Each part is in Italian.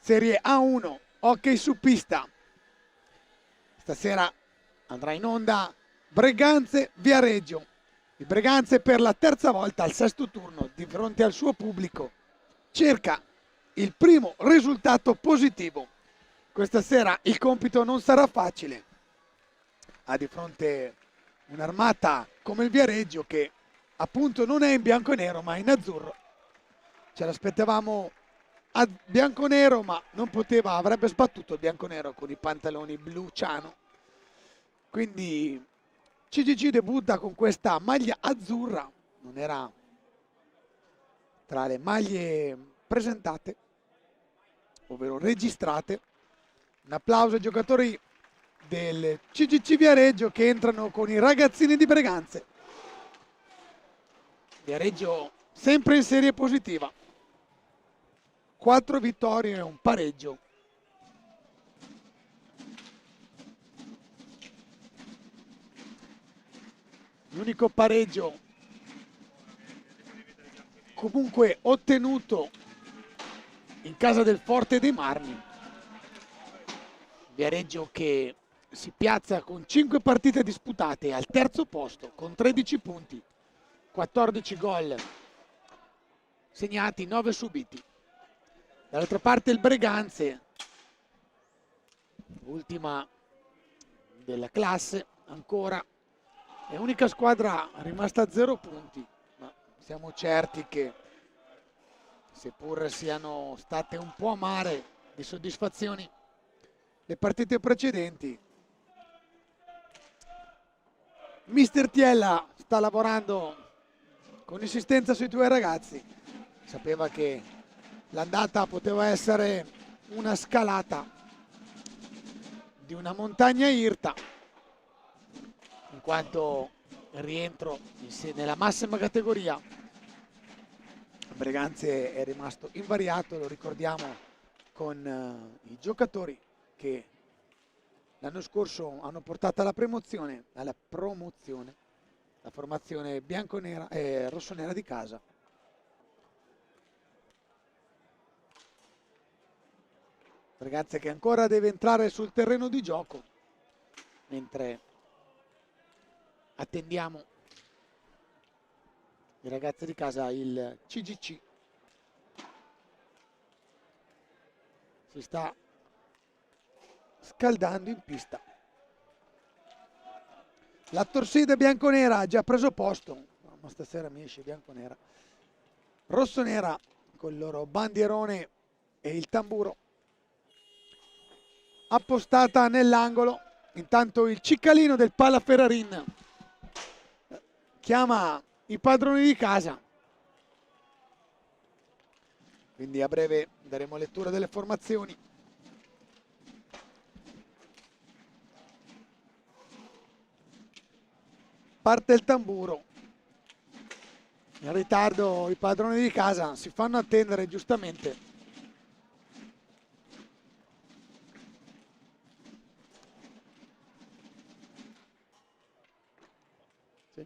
Serie A1, hockey su pista. Stasera andrà in onda Breganze-Viareggio. Il Breganze per la terza volta al sesto turno di fronte al suo pubblico cerca il primo risultato positivo. Questa sera il compito non sarà facile. Ha di fronte un'armata come il Viareggio che appunto non è in bianco e nero ma in azzurro. Ce l'aspettavamo a bianco-nero, ma non poteva, avrebbe sbattuto il bianco-nero con i pantaloni blu ciano. Quindi CGC debutta con questa maglia azzurra, non era tra le maglie presentate, ovvero registrate. Un applauso ai giocatori del CGC Viareggio che entrano con i ragazzini di Breganze. Viareggio sempre in serie positiva. 4 vittorie e un pareggio. L'unico pareggio comunque ottenuto in casa del Forte dei Marmi. Viareggio che si piazza con 5 partite disputate al terzo posto con 13 punti, 14 gol segnati, 9 subiti. Dall'altra parte il Breganze, ultima della classe ancora, è unica squadra rimasta a 0 punti, ma siamo certi che seppur siano state un po' amare di soddisfazioni le partite precedenti, Mister Tiella sta lavorando con insistenza sui tuoi ragazzi. Sapeva che l'andata poteva essere una scalata di una montagna irta, in quanto il rientro nella massima categoria Breganze è rimasto invariato, lo ricordiamo, con i giocatori che l'anno scorso hanno portato alla promozione la formazione bianconera e rossonera di casa. Breganze che ancora deve entrare sul terreno di gioco, mentre attendiamo i ragazzi di casa, il CGC si sta scaldando in pista. La Torsida bianconera ha già preso posto, ma stasera mi esce bianconera. Rossonera con il loro bandierone e il tamburo appostata nell'angolo. Intanto il ciccalino del Palaferrarin chiama i padroni di casa. Quindi a breve daremo lettura delle formazioni. Parte il tamburo. In ritardo i padroni di casa si fanno attendere giustamente. Sì.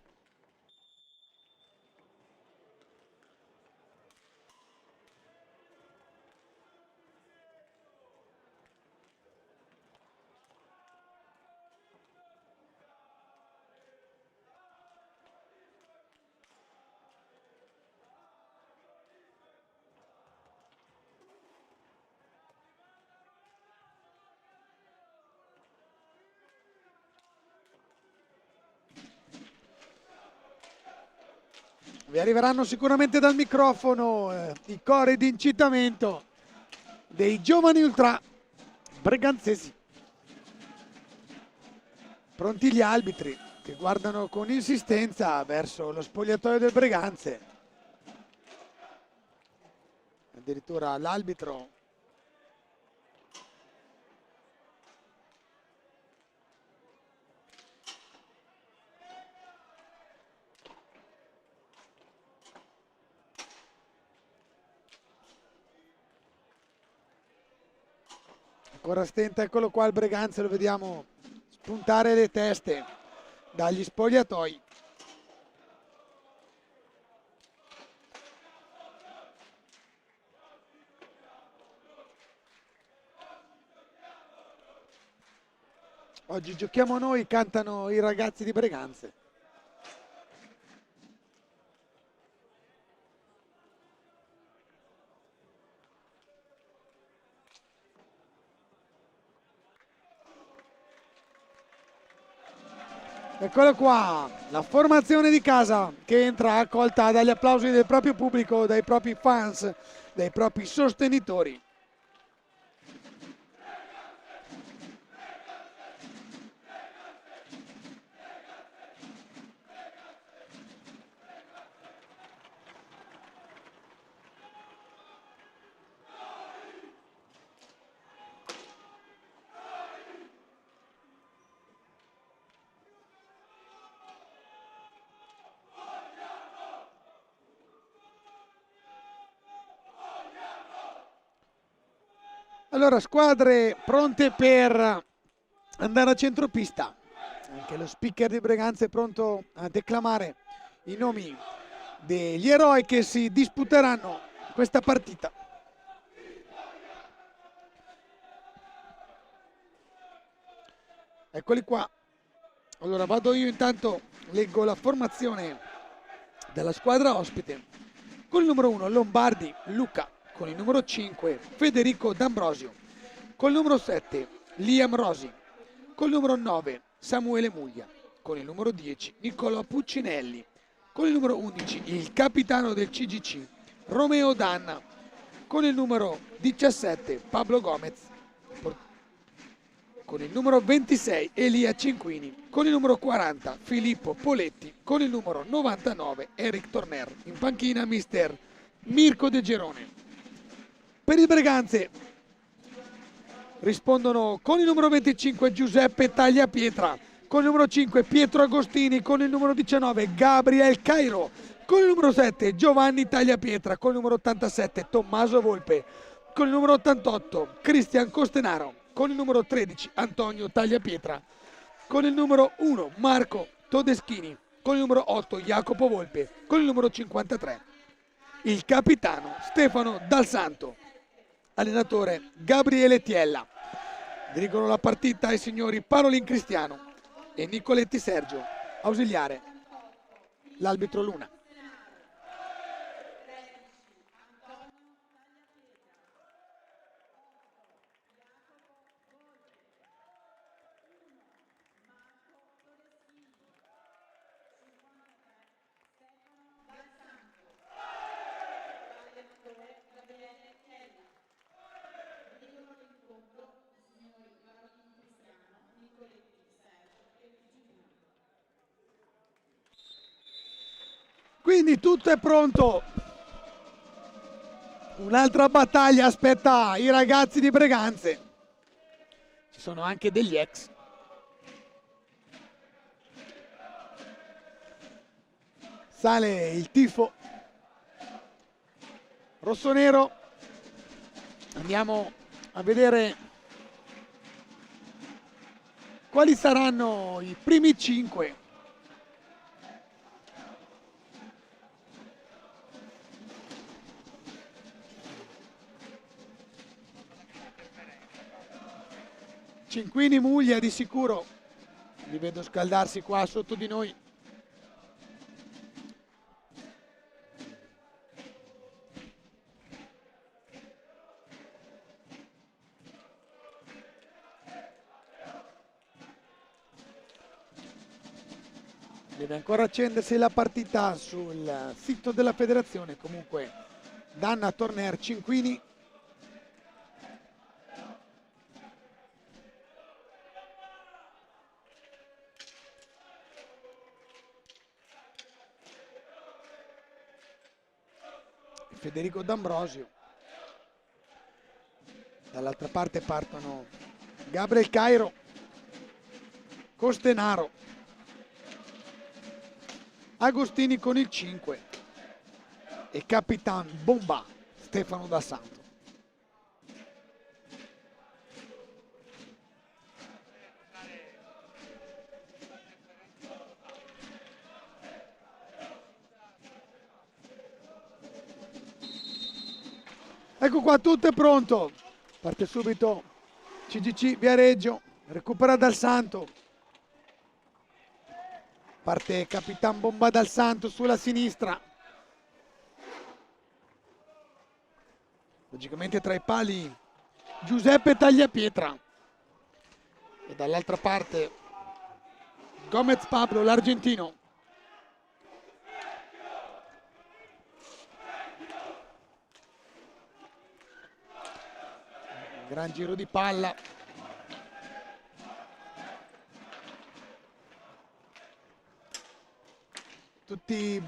Vi arriveranno sicuramente dal microfono i cori di incitamento dei giovani ultra breganzesi. Pronti gli arbitri che guardano con insistenza verso lo spogliatoio del Breganze. Addirittura l'arbitro ancora stenta, eccolo qua il Breganze, lo vediamo spuntare le teste dagli spogliatoi. Oggi giochiamo noi, cantano i ragazzi di Breganze. Eccola qua, la formazione di casa che entra accolta dagli applausi del proprio pubblico, dai propri fans, dai propri sostenitori. Allora, squadre pronte per andare a centropista. Anche lo speaker di Breganze è pronto a declamare i nomi degli eroi che si disputeranno questa partita. Eccoli qua. Allora vado io, intanto leggo la formazione della squadra ospite. Con il numero 1 Lombardi Luca, con il numero 5 Federico D'Ambrosio, con il numero 7 Liam Rosi, con il numero 9 Samuele Muglia, con il numero 10 Niccolò Puccinelli, con il numero 11 il capitano del CGC Romeo Danna, con il numero 17 Pablo Gomez, con il numero 26 Elia Cinquini, con il numero 40 Filippo Poletti, con il numero 99 Eric Torner, in panchina mister Mirko De Gerone. Per il Breganze rispondono con il numero 25 Giuseppe Tagliapietra, con il numero 5 Pietro Agostini, con il numero 19 Gabriel Cairo, con il numero 7 Giovanni Tagliapietra, con il numero 87 Tommaso Volpe, con il numero 88 Cristian Costenaro, con il numero 13 Antonio Tagliapietra, con il numero 1 Marco Todeschini, con il numero 8 Jacopo Volpe, con il numero 53 il capitano Stefano Dal Santo, allenatore Gabriele Tiella. Dirigono la partita i signori Parolin Cristiano e Nicoletti Sergio, ausiliare l'arbitro Luna. Quindi tutto è pronto. Un'altra battaglia aspetta i ragazzi di Breganze. Ci sono anche degli ex. Sale il tifo rossonero. Andiamo a vedere quali saranno i primi 5. Cinquini Muglia di sicuro, li vedo scaldarsi qua sotto di noi. Deve ancora accendersi la partita sul sito della federazione. Comunque Danna, Torner, Cinquini. Federico D'Ambrosio. Dall'altra parte partono Gabriel Cairo, Costenaro, Agostini con il 5 e Capitan Bomba Stefano Dal Santo. Ecco qua, tutto è pronto. Parte subito CGC Viareggio, recupera Dal Santo, parte Capitan Bomba Dal Santo sulla sinistra, logicamente tra i pali Giuseppe Tagliapietra e dall'altra parte Gomez Pablo, l'argentino. Gran giro di palla. Tutti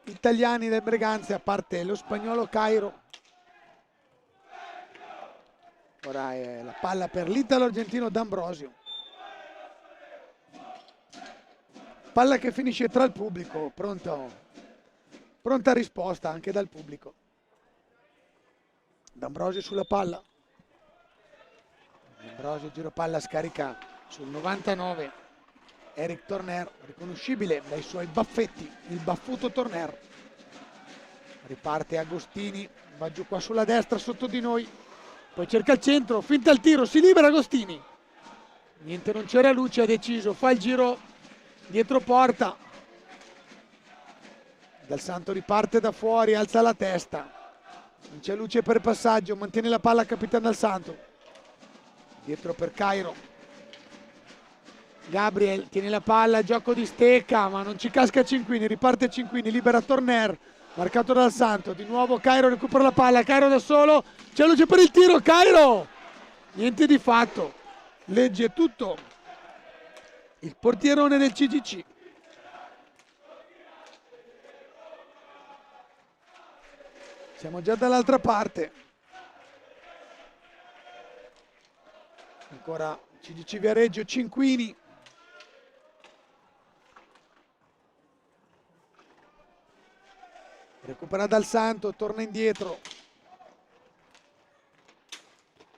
italiani del Breganze, a parte lo spagnolo Cairo. Ora è la palla per l'italo argentino D'Ambrosio. Palla che finisce tra il pubblico, pronta risposta anche dal pubblico. D'Ambrosio sulla palla. D'Ambrosio giro palla, scarica sul 99. Eric Torner, riconoscibile dai suoi baffetti, il baffuto Torner. Riparte Agostini, va giù qua sulla destra sotto di noi, poi cerca il centro, finta il tiro, si libera Agostini. Niente, non c'era luce, ha deciso, fa il giro dietro porta. Dal Santo riparte da fuori, alza la testa. Non c'è luce per il passaggio, mantiene la palla Capitan Dal Santo. Dietro per Cairo. Gabriel tiene la palla, gioco di stecca, ma non ci casca Cinquini, riparte Cinquini, libera Torner, marcato Dal Santo, di nuovo Cairo recupera la palla, Cairo da solo, c'è luce per il tiro, Cairo! Niente di fatto, legge tutto il portierone del CGC. Siamo già dall'altra parte. Ancora CGC Viareggio, Cinquini. Recupera Dal Santo, torna indietro.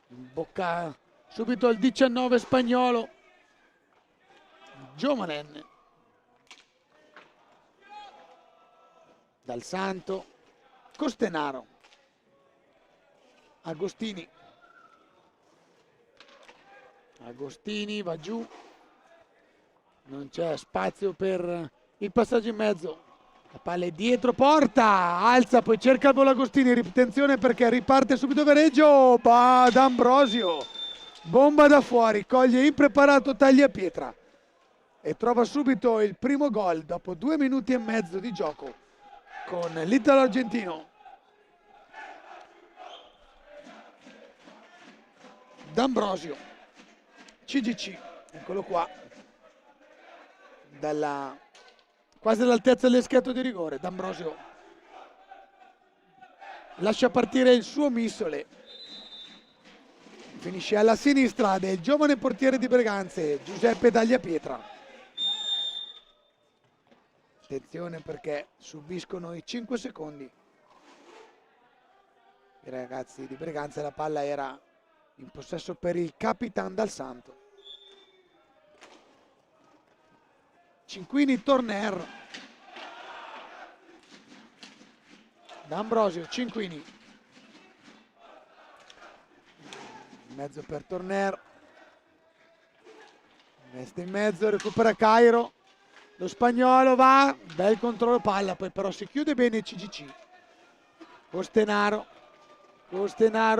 In bocca subito il 19 spagnolo. Giovanenne. Dal Santo. Costenaro. Agostini. Agostini va giù. Non c'è spazio per il passaggio in mezzo. La palla è dietro porta, alza, poi cerca il volo Agostini, attenzione perché riparte subito Viareggio, D'Ambrosio, bomba da fuori, coglie impreparato Tagliapietra e trova subito il primo gol dopo 2 minuti e mezzo di gioco con l'italo argentino. D'Ambrosio, CGC, eccolo qua, quasi all'altezza del schietto di rigore. D'Ambrosio lascia partire il suo missile, finisce alla sinistra del giovane portiere di Breganze Giuseppe Tagliapietra. Attenzione perché subiscono i 5 secondi i ragazzi di Breganze. La palla era in possesso per il Capitan Dal Santo. Cinquini, Torner, D'Ambrosio, Cinquini, in mezzo per Torner, mette in mezzo, recupera Cairo, lo spagnolo va, bel controllo palla, poi però si chiude bene il CGC. Costenaro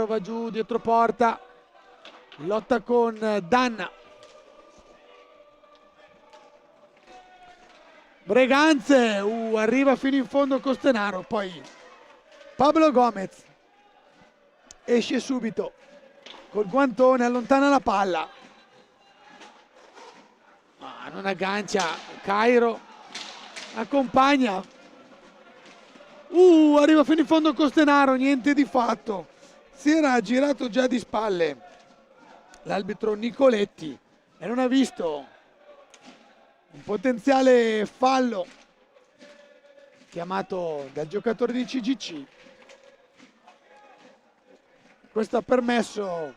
va giù dietro porta, lotta con Danna. Breganze, arriva fino in fondo Costenaro, poi Pablo Gomez esce subito col guantone, allontana la palla, non aggancia, Cairo accompagna, arriva fino in fondo Costenaro, niente di fatto, si era girato già di spalle l'arbitro Nicoletti e non ha visto un potenziale fallo chiamato dal giocatore di CGC. Questo ha permesso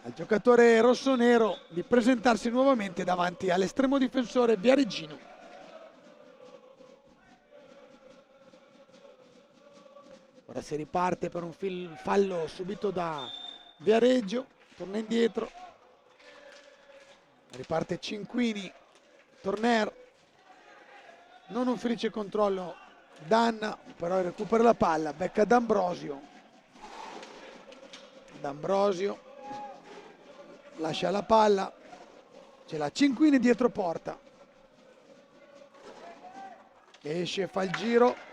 al giocatore rossonero di presentarsi nuovamente davanti all'estremo difensore viareggino. Ora si riparte per un fallo subito da Viareggio, torna indietro, riparte Cinquini, Torner, non un felice controllo Danna, però recupera la palla, becca D'Ambrosio, lascia la palla, c'è la Cinquini dietro porta, esce, fa il giro,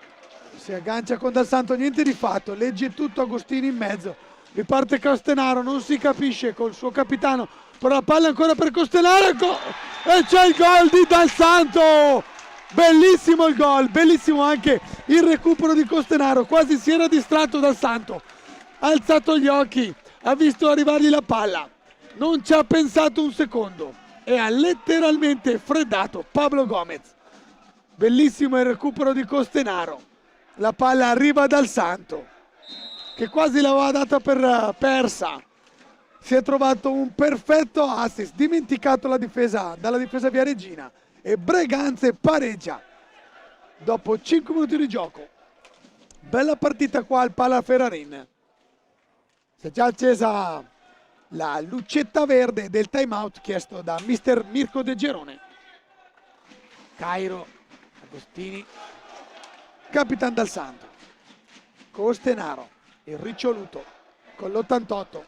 si aggancia con Dal Santo, niente di fatto, legge tutto Agostini in mezzo, riparte Costenaro, non si capisce col suo capitano, però la palla ancora per Costenaro e c'è il gol di Dal Santo, bellissimo il gol, bellissimo anche il recupero di Costenaro, quasi si era distratto Dal Santo, ha alzato gli occhi, ha visto arrivargli la palla, non ci ha pensato un secondo e ha letteralmente freddato Pablo Gomez. Bellissimo il recupero di Costenaro, la palla arriva Dal Santo che quasi l'aveva data per persa, si è trovato un perfetto assist, dimenticato dalla difesa viareggina e Breganze pareggia dopo 5 minuti di gioco. Bella partita qua al Pala Ferrarin, si è già accesa la lucetta verde del time out chiesto da mister Mirko De Gerone. Cairo, Agostini, Capitan Dal Santo, Costenaro, il riccioluto con l'88,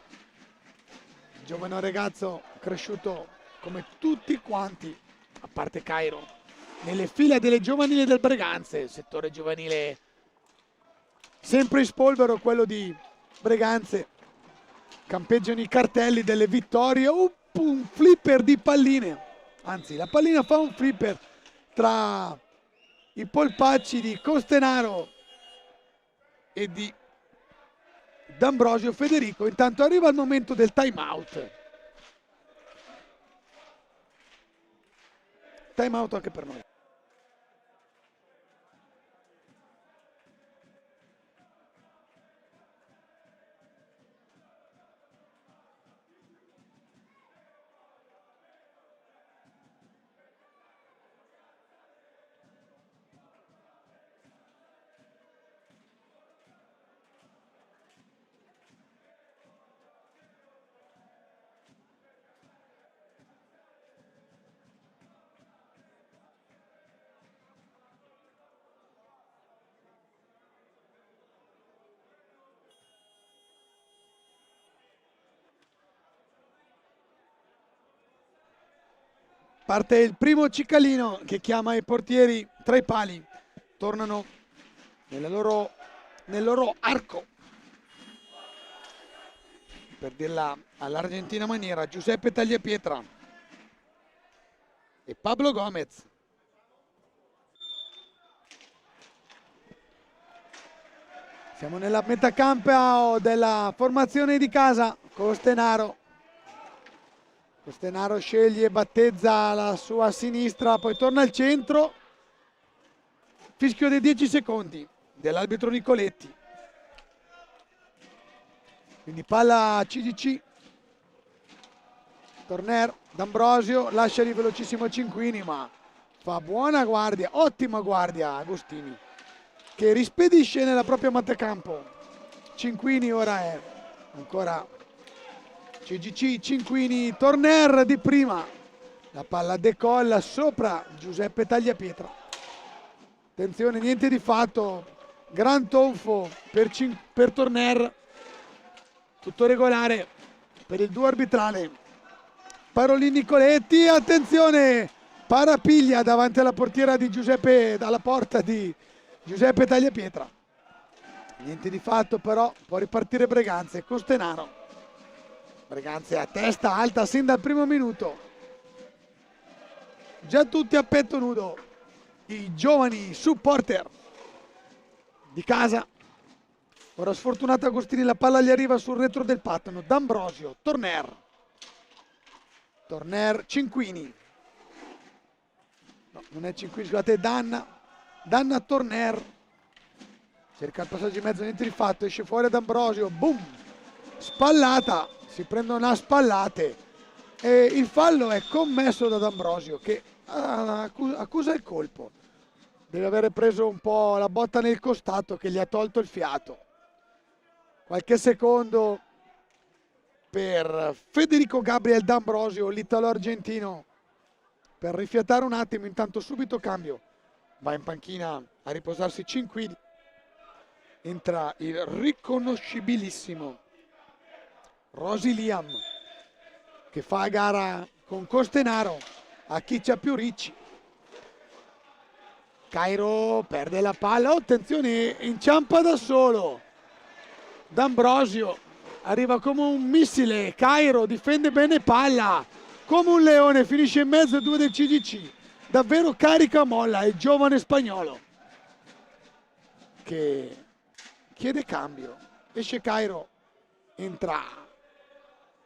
giovane ragazzo cresciuto come tutti quanti, a parte Cairo, nelle file delle giovanili del Breganze, settore giovanile sempre in spolvero quello di Breganze, campeggiano i cartelli delle vittorie, un flipper di palline, anzi la pallina fa un flipper tra i polpacci di Costenaro e di D'Ambrosio Federico. Intanto arriva il momento del time out. Time out anche per noi. Parte il primo Cicalino che chiama i portieri tra i pali, tornano nel loro arco, per dirla all'argentina maniera, Giuseppe Tagliapietra e Pablo Gomez. Siamo nella metacampo della formazione di casa, Costenaro sceglie e battezza la sua sinistra, poi torna al centro, fischio dei 10 secondi dell'arbitro Nicoletti, quindi palla CGC, Torner, D'Ambrosio, lascia lì velocissimo Cinquini, ma fa buona guardia, ottima guardia Agostini, che rispedisce nella propria metacampo. Cinquini ora è ancora CGC, Cinquini, Torner di prima, la palla decolla sopra Giuseppe Tagliapietra, attenzione, niente di fatto, gran tonfo per Torner, tutto regolare per il duo arbitrale. Parolin Nicoletti, attenzione, parapiglia davanti alla portiera di Giuseppe, dalla porta di Giuseppe Tagliapietra, niente di fatto, però può ripartire Breganze. Costenaro, Breganze a testa alta sin dal primo minuto, già tutti a petto nudo i giovani supporter di casa. Ora sfortunato Agostini, la palla gli arriva sul retro del pattano. D'Ambrosio, Torner, Cinquini, no, non è Cinquini, scusate, Danna, Torner, cerca il passaggio in mezzo, niente di fatto, esce fuori D'Ambrosio, boom, spallata, si prendono a spallate e il fallo è commesso da D'Ambrosio che accusa il colpo, deve avere preso un po' la botta nel costato che gli ha tolto il fiato. Qualche secondo per Federico Gabriel D'Ambrosio, l'italo-argentino, per rifiatare un attimo. Intanto subito cambio, va in panchina a riposarsi Cinquili, entra il riconoscibilissimo Rosy Liam, che fa a gara con Costenaro a chi c'ha più ricci. Cairo perde la palla, oh, attenzione, inciampa da solo D'Ambrosio, arriva come un missile. Cairo difende bene palla come un leone, finisce in mezzo a due del CGC, davvero carica molla il giovane spagnolo che chiede cambio. Esce Cairo, entra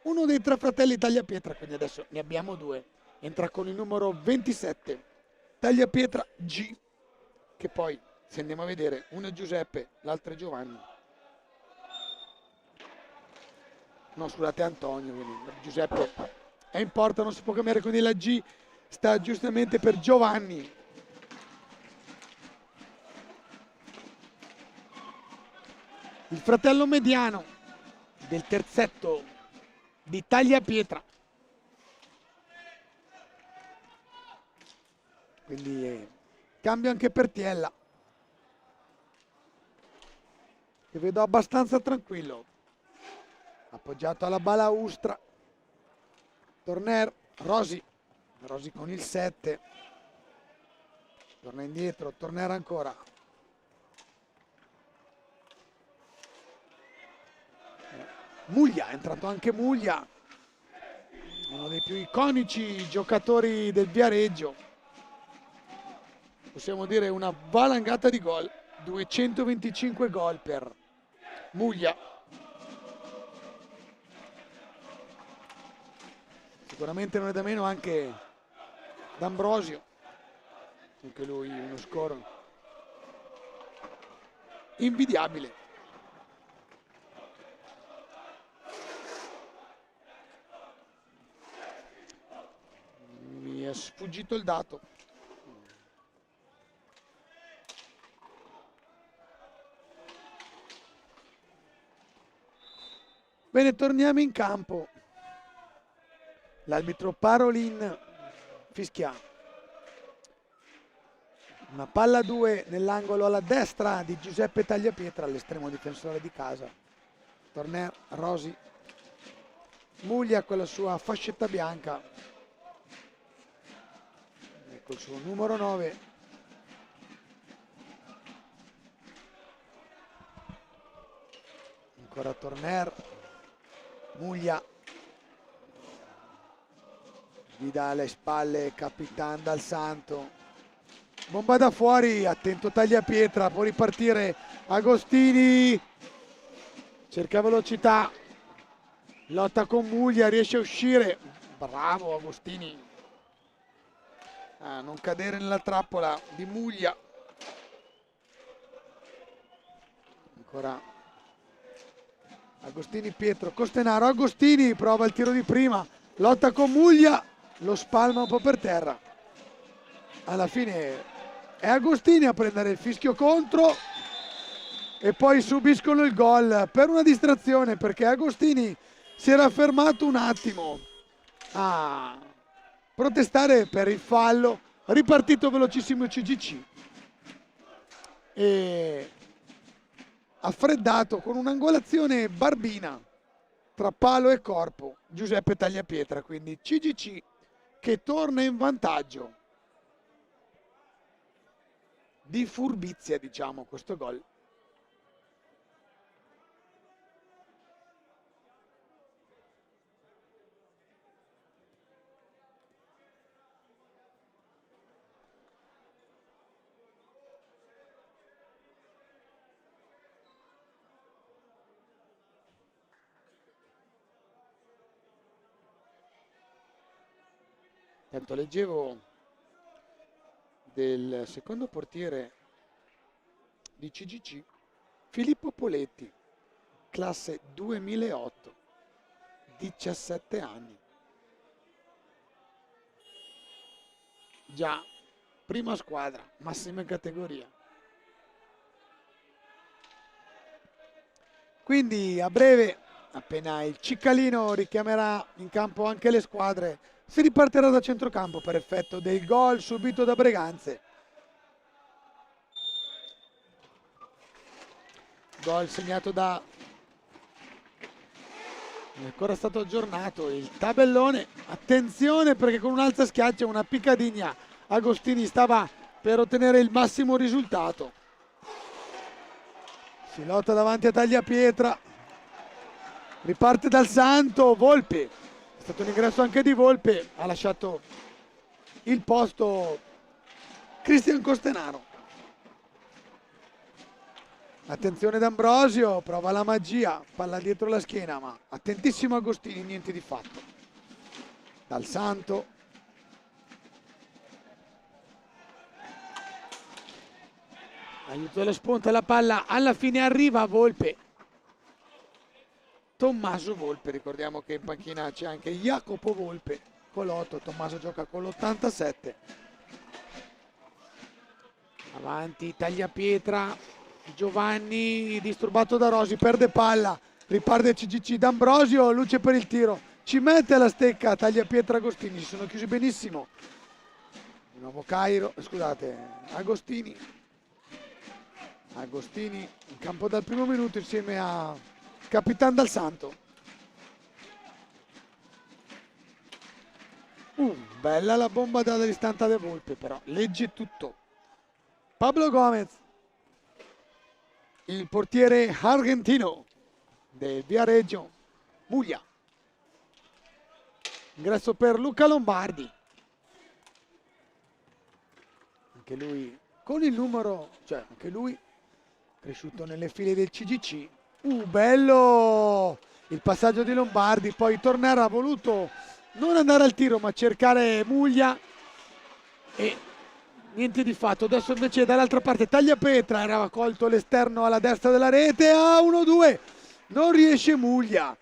uno dei tre fratelli Tagliapietra, quindi adesso ne abbiamo due. Entra con il numero 27 Tagliapietra G, che poi, se andiamo a vedere, uno è Giuseppe, l'altro è Giovanni. No, scusate, Antonio, quindi Giuseppe è in porta, non si può cambiare, quindi la G sta giustamente per Giovanni. Il fratello mediano del terzetto di Tagliapietra. Quindi cambio anche per Tiella, che vedo abbastanza tranquillo, appoggiato alla balaustra. Torner, Rosy con il 7, torna indietro, Torner ancora. Muglia, è entrato anche Muglia, uno dei più iconici giocatori del Viareggio. Possiamo dire una valangata di gol, 225 gol per Muglia. Sicuramente non è da meno anche D'Ambrosio, anche lui uno score invidiabile. Mi è sfuggito il dato. Bene, torniamo in campo. L'arbitro Parolin fischia una palla a 2 nell'angolo alla destra di Giuseppe Tagliapietra, l'estremo difensore di casa. Torner, Rosy, Muglia con la sua fascetta bianca, ecco il suo numero 9. Ancora Torner, Muglia, gli dà alle spalle Capitan Dal Santo. Bomba da fuori, attento Tagliapietra, può ripartire Agostini, cerca velocità, lotta con Muglia, riesce a uscire, bravo Agostini a non cadere nella trappola di Muglia. Ancora Agostini, Pietro, Costenaro, Agostini prova il tiro di prima, lotta con Muglia, lo spalma un po' per terra. Alla fine è Agostini a prendere il fischio contro e poi subiscono il gol per una distrazione, perché Agostini si era fermato un attimo a protestare per il fallo, ripartito velocissimo il CGC e ha freddato con un'angolazione barbina tra palo e corpo Giuseppe Tagliapietra, quindi CGC che torna in vantaggio. Di furbizia, diciamo, questo gol. Tanto leggevo del secondo portiere di CGC, Filippo Poletti, classe 2008, 17 anni. Già, prima squadra, massima categoria. Quindi a breve, appena il Ciccalino richiamerà in campo anche le squadre, si ripartirà da centrocampo per effetto del gol subito da Breganze. Gol segnato da... è ancora stato aggiornato il tabellone. Attenzione perché con un alza schiaccia, una piccadigna, Agostini stava per ottenere il massimo risultato. Si lotta davanti a Tagliapietra, riparte dal Santo, Volpe, è stato un ingresso anche di Volpe, ha lasciato il posto Cristian Costenaro. Attenzione D'Ambrosio, prova la magia, palla dietro la schiena, ma attentissimo Agostini, niente di fatto. Dal Santo, aiuto dello spunto, la palla alla fine arriva a Volpe. Tommaso Volpe, ricordiamo che in panchina c'è anche Jacopo Volpe con l'8, Tommaso gioca con l'87. Avanti Tagliapietra, Giovanni disturbato da Rosi, perde palla, riparte CGC, D'Ambrosio, luce per il tiro, ci mette la stecca Tagliapietra, Agostini, si sono chiusi benissimo. Di nuovo Agostini in campo dal primo minuto insieme a Capitan Dal Santo. Bella la bomba dalla distanza del Volpe, però legge tutto. Pablo Gomez, il portiere argentino del Viareggio, Muglia. Ingresso per Luca Lombardi. Anche lui con il numero, cioè anche lui cresciuto nelle file del CGC. Bello il passaggio di Lombardi, poi Tornera ha voluto non andare al tiro ma cercare Muglia e niente di fatto. Adesso invece dall'altra parte Tagliapietra, era colto l'esterno alla destra della rete, 1-2, non riesce Muglia.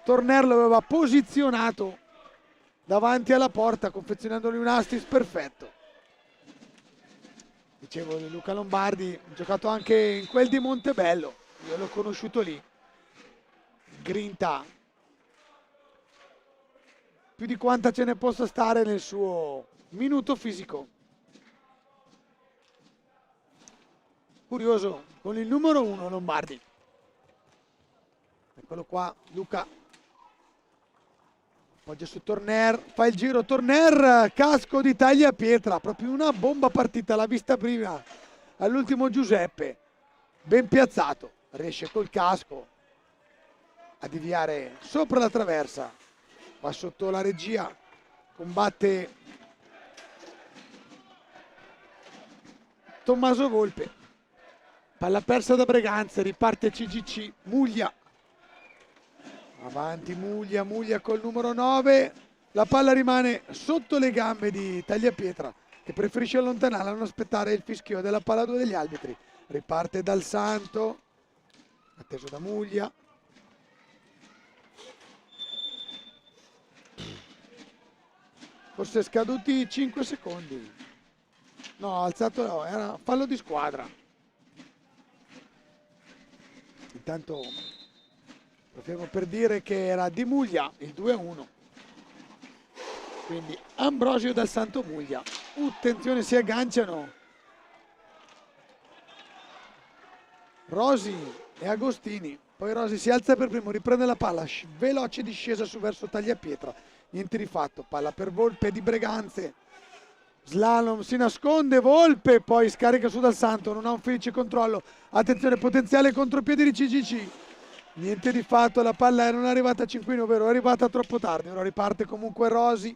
Torner lo aveva posizionato davanti alla porta confezionandogli un assist perfetto. Dicevo di Luca Lombardi, giocato anche in quel di Montebello, io l'ho conosciuto lì, grinta più di quanta ce ne possa stare nel suo minuto fisico. Curioso, con il numero 1 Lombardi. Eccolo qua, Luca appoggia su Torner, fa il giro Torner, casco di Tagliapietra, proprio una bomba partita, l'ha vista prima all'ultimo Giuseppe, ben piazzato, riesce col casco a deviare sopra la traversa, va sotto la regia, combatte Tommaso Volpe, palla persa da Breganze, riparte CGC, Muglia. Avanti Muglia col numero 9, la palla rimane sotto le gambe di Tagliapietra che preferisce allontanarla, non aspettare il fischio della palla 2 degli arbitri. Riparte Dal Santo, atteso da Muglia. Forse scaduti 5 secondi. No, alzato no, era fallo di squadra. Intanto proviamo per dire che era di Muglia il 2-1. Quindi Ambrosio Dal Santo Muglia. Attenzione, si agganciano Rosi e Agostini. Poi Rosi si alza per primo, riprende la palla, veloce discesa su verso Tagliapietra. Niente di fatto, palla per Volpe di Breganze. Slalom, si nasconde Volpe, poi scarica su Dal Santo, non ha un felice controllo. Attenzione, potenziale contropiede di CGC. Niente di fatto, la palla non è arrivata a 5 ovvero è arrivata troppo tardi. Ora riparte comunque Rosi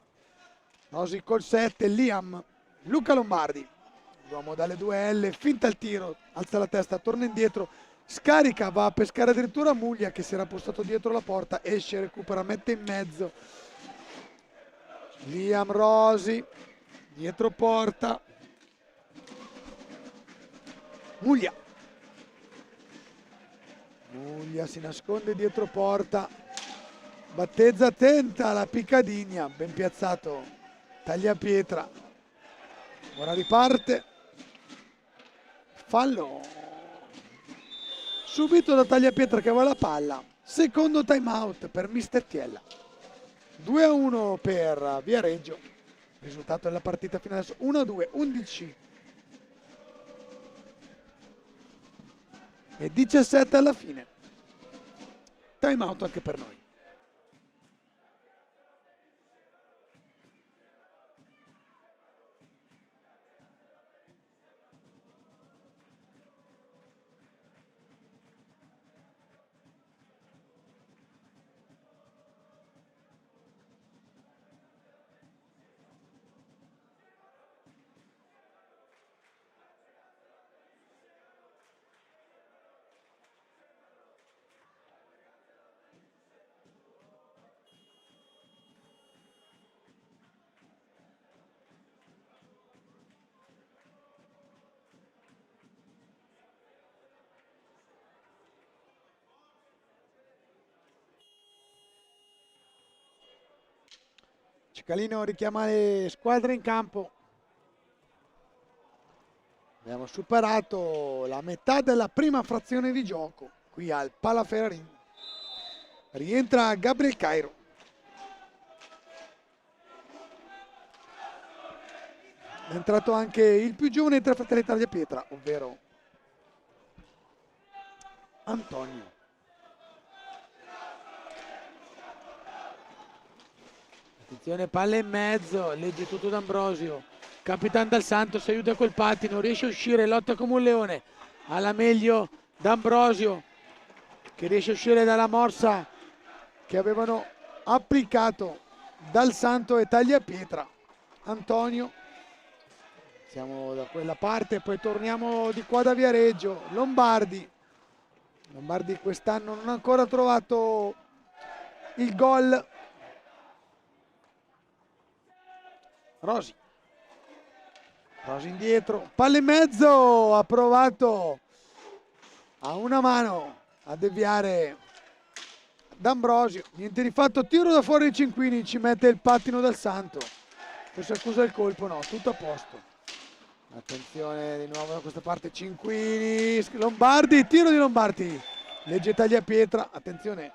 col 7, Liam, Luca Lombardi, l'uomo dalle 2L, finta il tiro, alza la testa, torna indietro, scarica, va a pescare addirittura Muglia che si era postato dietro la porta, esce, recupera, mette in mezzo. Liam Rosi, dietro porta, Muglia si nasconde dietro porta, battezza, tenta la piccadigna, ben piazzato Tagliapietra. Ora riparte, fallo subito da Tagliapietra che va la palla. Secondo time out per Mister Tiella. 2-1 per Viareggio. Risultato della partita fino adesso 1-2, 11 e 17 alla fine. Time out anche per noi. Cicalino richiama le squadre in campo. Abbiamo superato la metà della prima frazione di gioco qui al Palaferrarin. Rientra Gabriel Cairo. È entrato anche il più giovane tra fratelli Tagliapietra, ovvero Antonio. Attenzione, palla in mezzo, legge tutto D'Ambrosio. Capitan Dal Santos aiuta col pattino, riesce a uscire, lotta come un leone. Alla meglio D'Ambrosio che riesce a uscire dalla morsa che avevano applicato Dal Santo e Tagliapietra. Antonio, siamo da quella parte, poi torniamo di qua da Viareggio. Lombardi quest'anno non ha ancora trovato il gol. Rosi indietro, palla in mezzo, ha provato a una mano a deviare D'Ambrosio, niente di fatto, tiro da fuori Cinquini, ci mette il pattino Dal Santo, forse accusa il colpo, no, tutto a posto. Attenzione di nuovo da questa parte Cinquini, Lombardi, tiro di Lombardi, legge Tagliapietra, attenzione,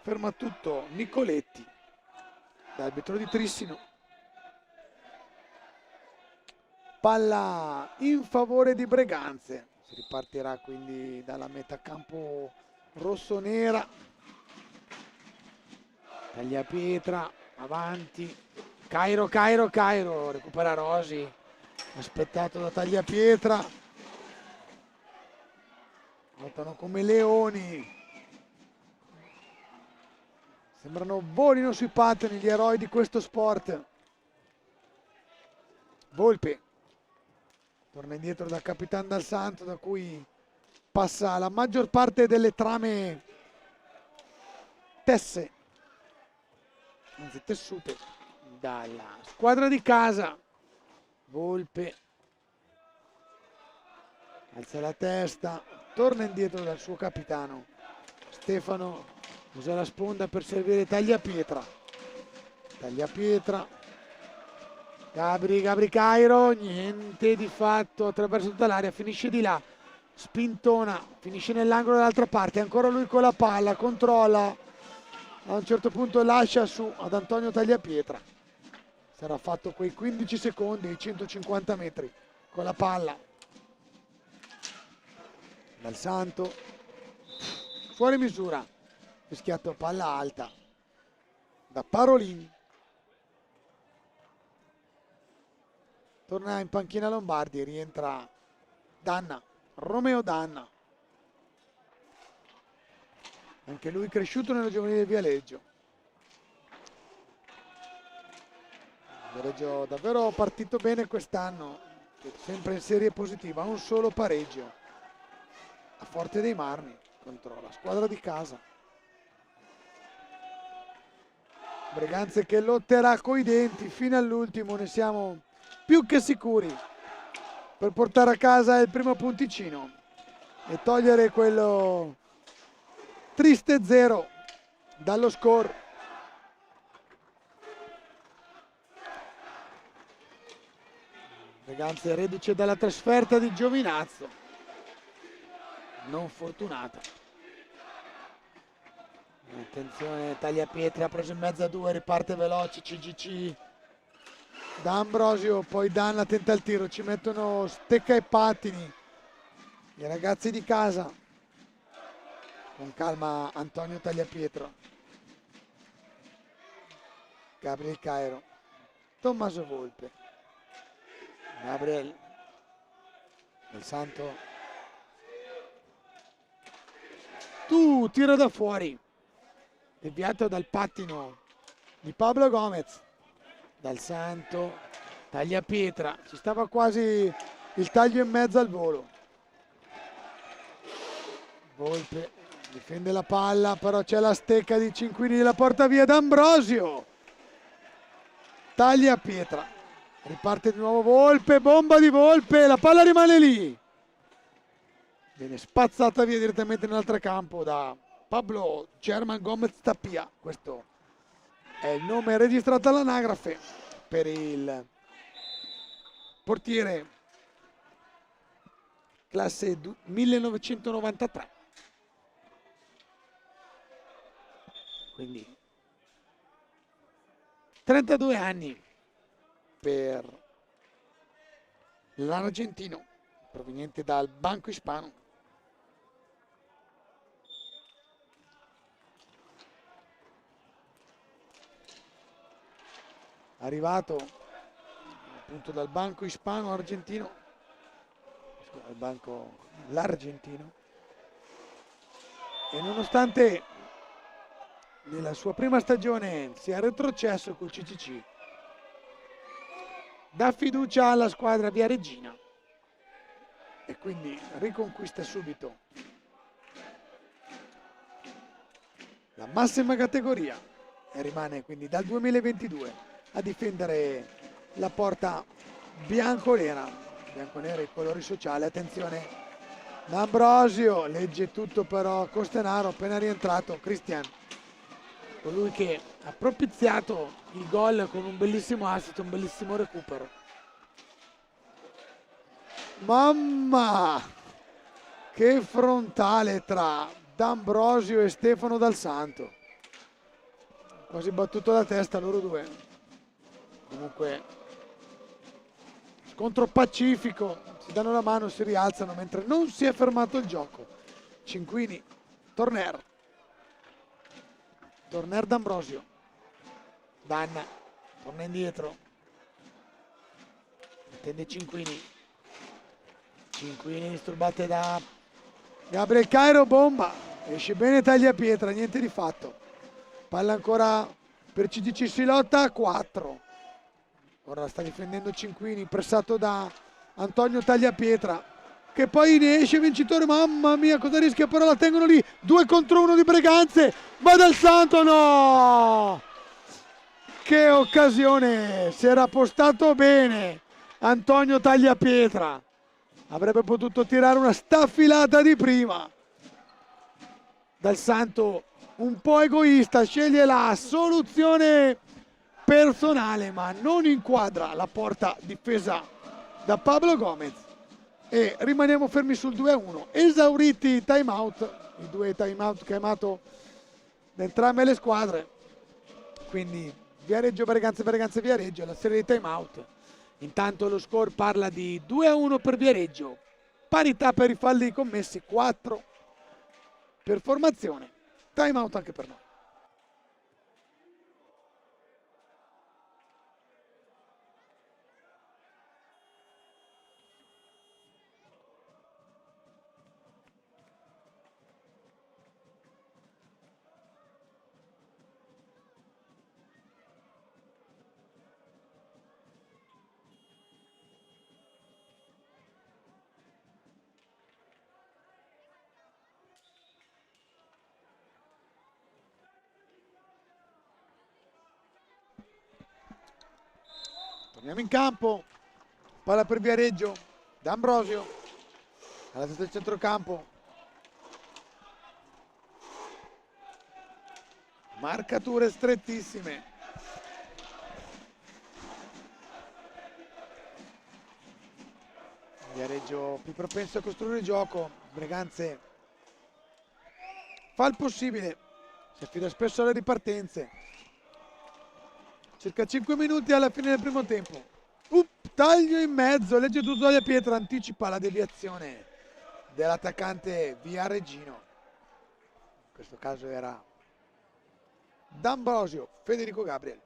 ferma tutto Nicoletti, l'arbitro di Trissino. Palla in favore di Breganze, si ripartirà quindi dalla metà campo rossonera. Tagliapietra avanti, Cairo, recupera Rosi, aspettato da Tagliapietra, lottano come leoni, sembrano volino sui pattini gli eroi di questo sport. Volpe torna indietro da Capitan Dal Santo, da cui passa la maggior parte delle trame tesse, anzi tessute, dalla squadra di casa. Volpe alza la testa, torna indietro dal suo capitano. Stefano usa la sponda per servire Tagliapietra. Gabri Cairo, niente di fatto, attraverso tutta l'area, finisce di là, spintona, finisce nell'angolo dall'altra parte, ancora lui con la palla, controlla, a un certo punto lascia su ad Antonio Tagliapietra. Sarà fatto quei 15 secondi, 150 metri con la palla. Dal Santo, fuori misura, fischiato palla alta da Parolin. Torna in panchina Lombardi, rientra Danna, Romeo Danna. Anche lui cresciuto nella giovanile Viareggio. Viareggio davvero partito bene quest'anno, sempre in serie positiva, un solo pareggio a Forte dei Marmi contro la squadra di casa. Breganze che lotterà coi denti fino all'ultimo, ne siamo più che sicuri, per portare a casa il primo punticino e togliere quello triste 0 dallo score. Breganze reduce dalla trasferta di Giovinazzo, non fortunata. Attenzione, Tagliapietri ha preso in mezzo a due, riparte veloce CGC. D'Ambrosio, poi Danna tenta il tiro, ci mettono stecca e pattini i ragazzi di casa. Con calma Antonio Tagliapietro, Gabriel Cairo, Tommaso Volpe, Gabriel Del Santo, tiro da fuori, deviato dal pattino di Pablo Gomez. Dal Santo, Tagliapietra, ci stava quasi il taglio in mezzo al volo. Volpe difende la palla, però c'è la stecca di Cinquini, la porta via D'Ambrosio. Tagliapietra, riparte di nuovo Volpe, bomba di Volpe, la palla rimane lì. Viene spazzata via direttamente nell'altro da Pablo German Gomez Tapia. Questo è il nome registrato all'anagrafe per il portiere classe 1993. Quindi 32 anni per l'argentino proveniente dal Banco Ispano. Arrivato appunto dal Banco Ispano argentino, dal banco l'argentino, e nonostante nella sua prima stagione sia retrocesso col CCC, dà fiducia alla squadra viareggina e quindi riconquista subito la massima categoria e rimane quindi dal 2022 a difendere la porta bianconera i colori sociali. Attenzione, D'Ambrosio legge tutto, però Costenaro appena rientrato, Cristian, colui che ha propiziato il gol con un bellissimo assist, un bellissimo recupero. Mamma, che frontale tra D'Ambrosio e Stefano Dal Santo, quasi battuto la testa loro due. Comunque scontro pacifico, si danno la mano, si rialzano mentre non si è fermato il gioco. Cinquini, Torner D'Ambrosio, Danna, torna indietro, attende Cinquini disturbate da Gabriel Cairo, bomba, esce bene Tagliapietra, niente di fatto. Palla ancora per CDC, si lotta a 4. Ora sta difendendo Cinquini, pressato da Antonio Tagliapietra, che poi ne esce vincitore. Mamma mia, cosa rischia, però la tengono lì. 2 contro 1 di Breganze, va Dal Santo, no! Che occasione, si era postato bene Antonio Tagliapietra, avrebbe potuto tirare una staffilata di prima. Dal Santo un po' egoista, sceglie la soluzione personale ma non inquadra la porta difesa da Pablo Gomez e rimaniamo fermi sul 2-1, esauriti i time out, i 2 time out chiamato da entrambe le squadre, quindi Viareggio Breganze, Breganze Viareggio, la serie di time out. Intanto lo score parla di 2-1 per Viareggio, parità per i falli commessi, 4 per formazione, time out anche per noi. Torniamo in campo, palla per Viareggio, D'Ambrosio alla testa del centrocampo, marcature strettissime, Viareggio più propenso a costruire il gioco, Breganze fa il possibile, si affida spesso alle ripartenze. Circa 5 minuti alla fine del primo tempo. Taglio in mezzo, legge tutto Taglia Pietra, anticipa la deviazione dell'attaccante Viareggino. In questo caso era D'Ambrosio, Federico Gabriel.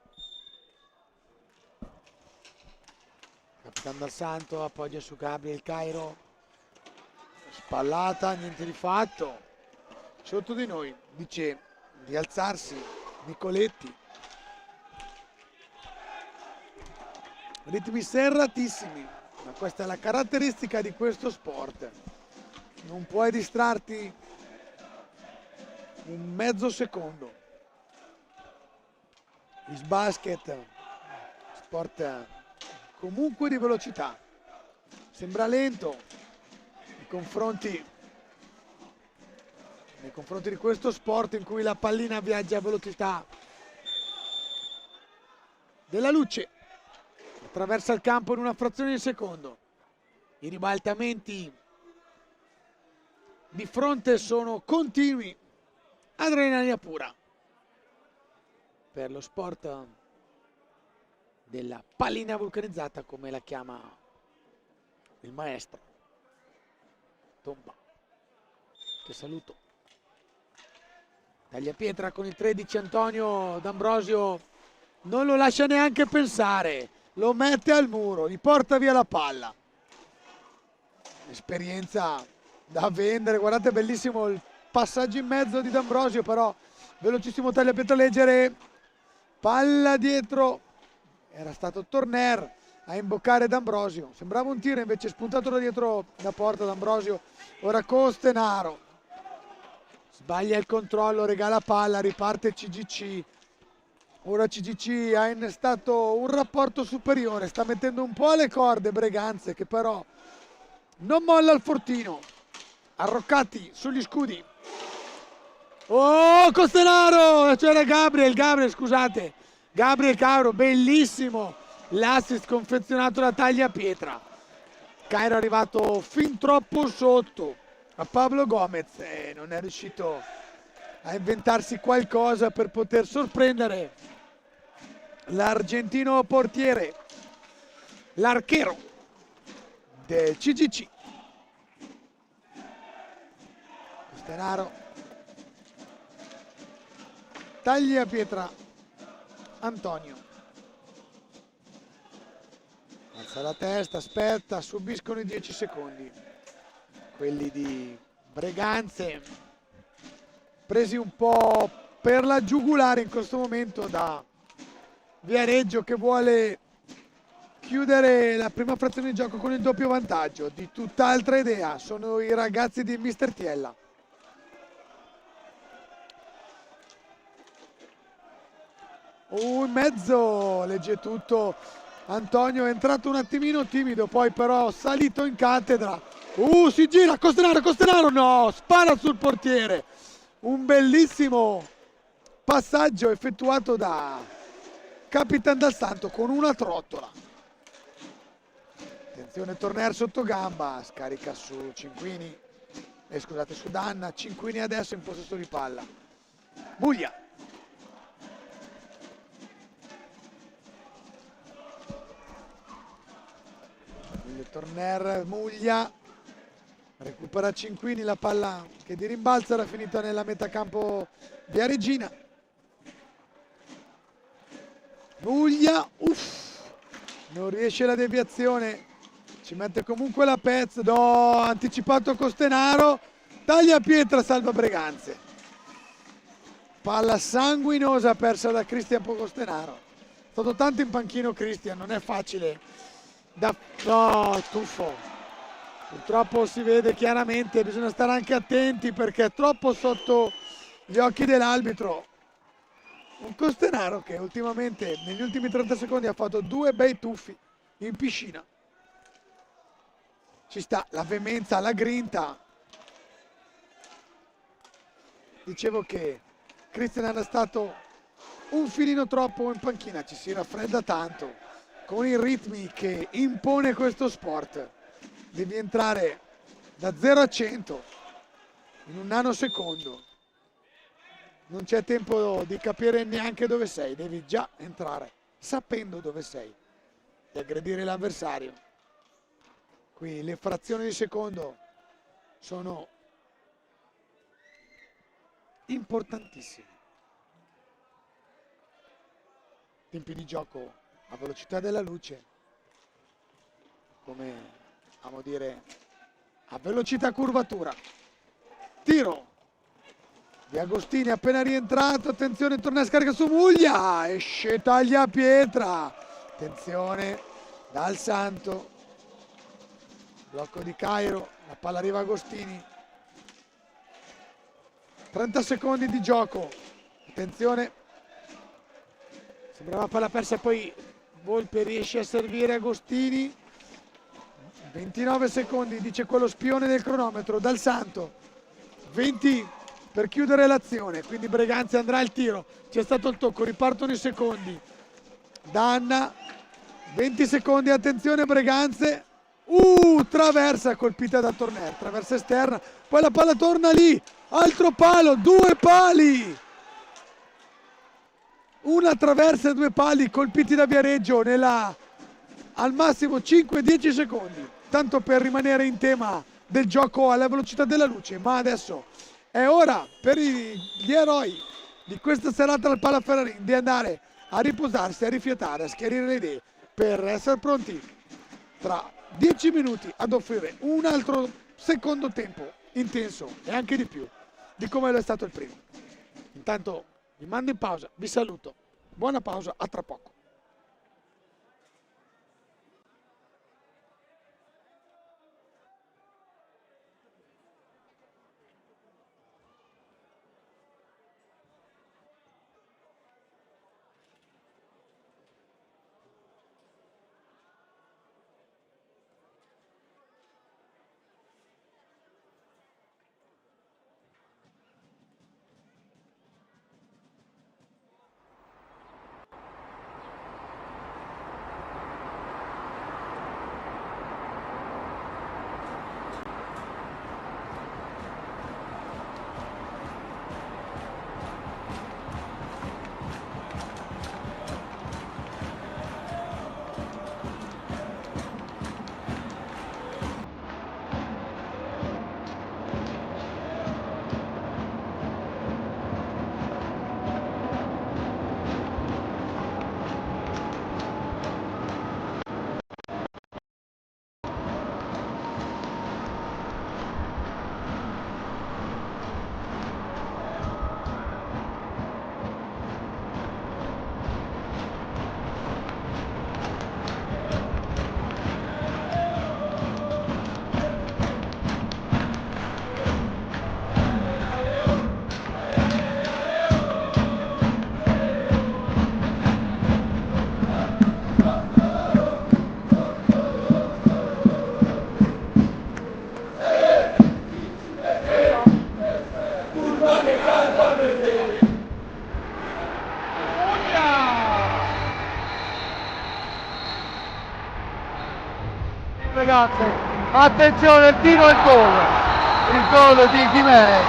Capitano Dal Santo appoggia su Gabriel Cairo. Spallata, niente di fatto. Sotto di noi dice di alzarsi Nicoletti. Ritmi serratissimi, ma questa è la caratteristica di questo sport. Non puoi distrarti un mezzo secondo. Il basket, sport comunque di velocità. Sembra lento nei confronti di questo sport in cui la pallina viaggia a velocità della luce. Attraversa il campo in una frazione di secondo. I ribaltamenti di fronte sono continui. Adrenalina pura per lo sport della pallina vulcanizzata, come la chiama il maestro Tomba, che saluto. Taglia Pietra con il 13 Antonio D'Ambrosio, non lo lascia neanche pensare, lo mette al muro, gli porta via la palla. Esperienza da vendere, guardate, bellissimo il passaggio in mezzo di D'Ambrosio, però velocissimo Taglia Pietra leggere, palla dietro, era stato Torner a imboccare D'Ambrosio, sembrava un tiro, invece spuntato da dietro la porta D'Ambrosio. Ora Costenaro sbaglia il controllo, regala palla, riparte CGC. Ora CGC ha innestato un rapporto superiore, sta mettendo un po' alle corde Breganze, che però non molla il fortino. Arroccati sugli scudi. Oh, Costenaro! C'era Gabriel, scusate. Gabriel Cairo, bellissimo l'assist confezionato da Taglia Pietra. Cairo è arrivato fin troppo sotto a Pablo Gomez e non è riuscito a inventarsi qualcosa per poter sorprendere l'argentino portiere, l'archero del CGC. Costenaro, Taglia Pietra, Antonio. Alza la testa, aspetta, subiscono i 10 secondi. Quelli di Breganze, presi un po' per la giugulare in questo momento da Viareggio, che vuole chiudere la prima frazione di gioco con il doppio vantaggio. Di tutt'altra idea sono i ragazzi di Mister Tiella. In mezzo, legge tutto Antonio, è entrato un attimino timido, poi però salito in cattedra. Si gira, Costenaro, no, spara sul portiere. Un bellissimo passaggio effettuato da Capitan Dal Santo con una trottola. Attenzione, Torner sotto gamba, scarica su Cinquini, scusate, su Danna. Cinquini adesso in possesso di palla. Buglia. Torner, Muglia, recupera Cinquini, la palla che di rimbalzo era finita nella metacampo Viareggina. Muglia, non riesce la deviazione, ci mette comunque la pezza, anticipato Costenaro, Taglia Pietra, salva Breganze. Palla sanguinosa persa da Cristian Costenaro. È stato tanto in panchino Cristian, non è facile. Tuffo. Purtroppo si vede chiaramente, bisogna stare anche attenti perché è troppo sotto gli occhi dell'arbitro. Un Costenaro che ultimamente, negli ultimi 30 secondi, ha fatto 2 bei tuffi in piscina. Ci sta la veemenza, la grinta. Dicevo che Cristian era stato un filino troppo in panchina, ci si raffredda tanto con i ritmi che impone questo sport. Devi entrare da 0 a 100 in un nanosecondo. non c'è tempo di capire neanche dove sei, devi già entrare sapendo dove sei e aggredire l'avversario. Qui le frazioni di secondo sono importantissime. Tempi di gioco a velocità della luce, come amo dire, a velocità curvatura. Tiro di Agostini appena rientrato, attenzione, torna a scarica su Muglia, esce taglia pietra, attenzione dal Santo, blocco di Cairo, la palla arriva a Agostini, 30 secondi di gioco, attenzione, sembrava palla persa, poi Volpe riesce a servire Agostini, 29 secondi, dice quello spione del cronometro, dal Santo, 20 per chiudere l'azione, quindi Breganze andrà al tiro, c'è stato il tocco, ripartono i secondi, Danna, 20 secondi, attenzione Breganze, traversa colpita da Torner, traversa esterna, poi la palla torna lì, altro palo, 2 pali, una traversa e 2 pali colpiti da Viareggio al massimo 5-10 secondi, tanto per rimanere in tema del gioco alla velocità della luce, ma adesso è ora per gli eroi di questa serata al Palaferrarin di andare a riposarsi, a rifiatare, a schiarire le idee per essere pronti tra 10 minuti ad offrire un altro secondo tempo intenso e anche di più di come lo è stato il primo. Intanto vi mando in pausa, vi saluto, buona pausa, a tra poco. Ragazzi, attenzione, il tiro e il gol di Jimenez,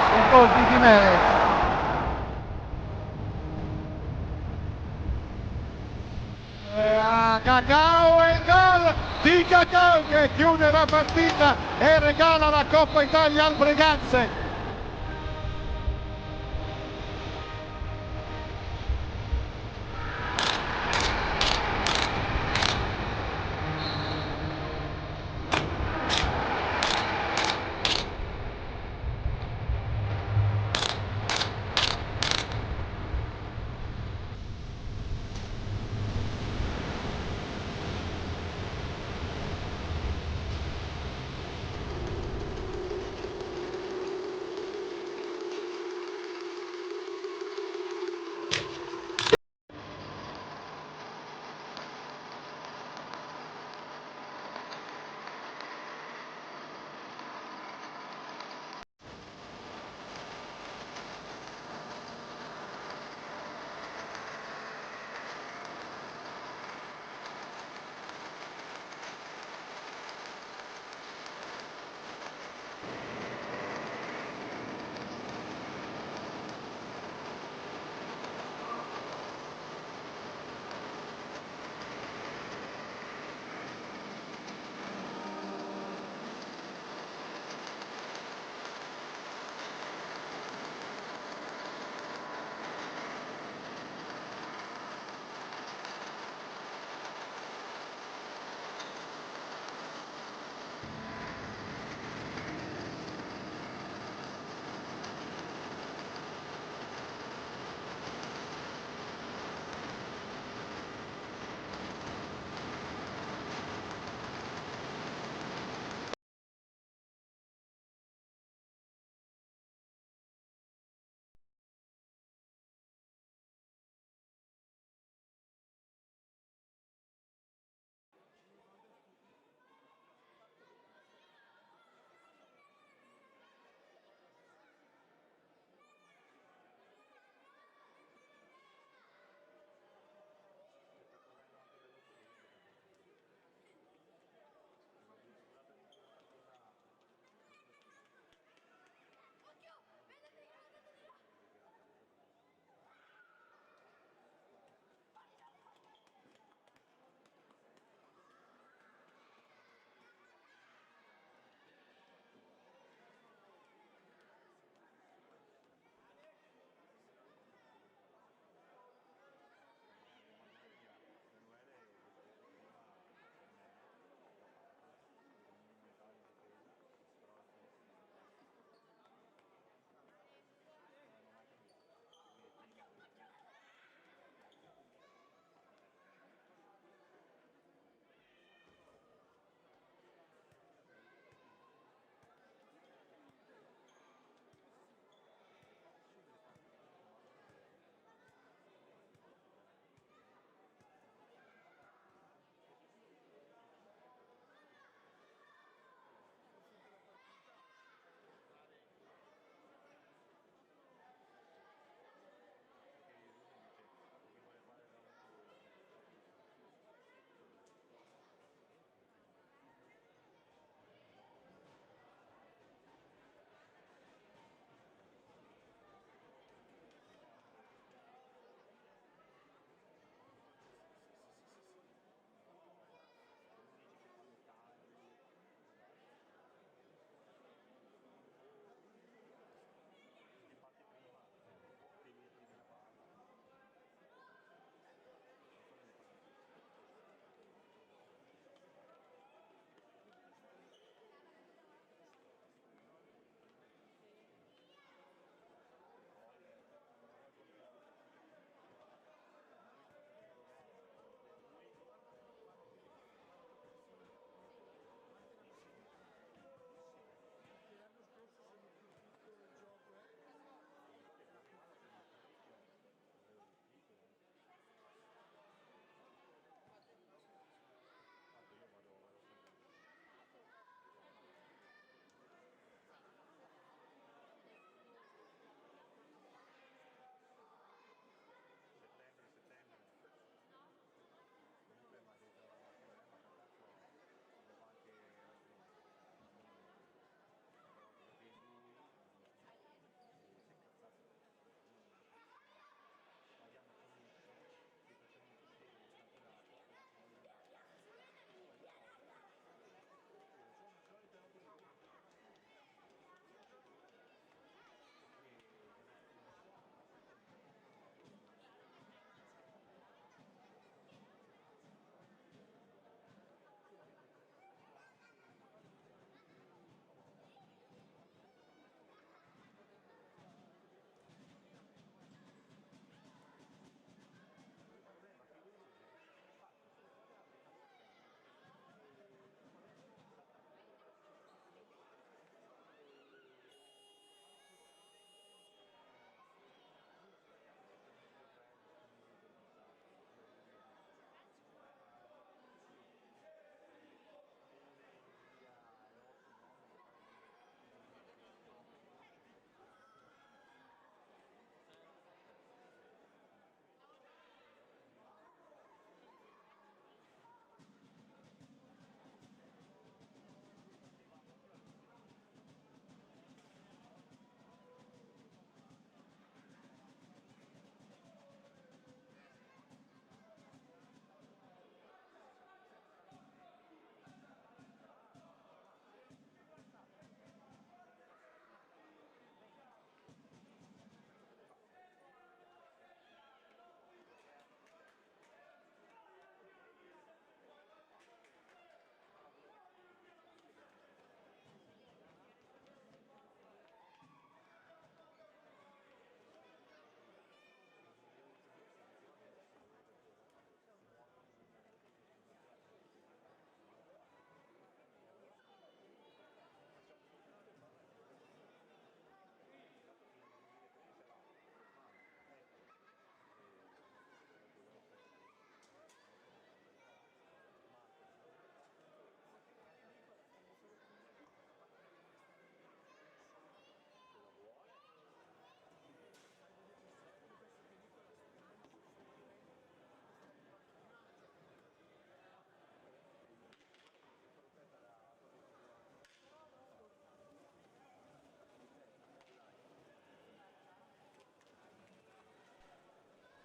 Cacao e il gol di Cacao che chiude la partita e regala la Coppa Italia al Breganze.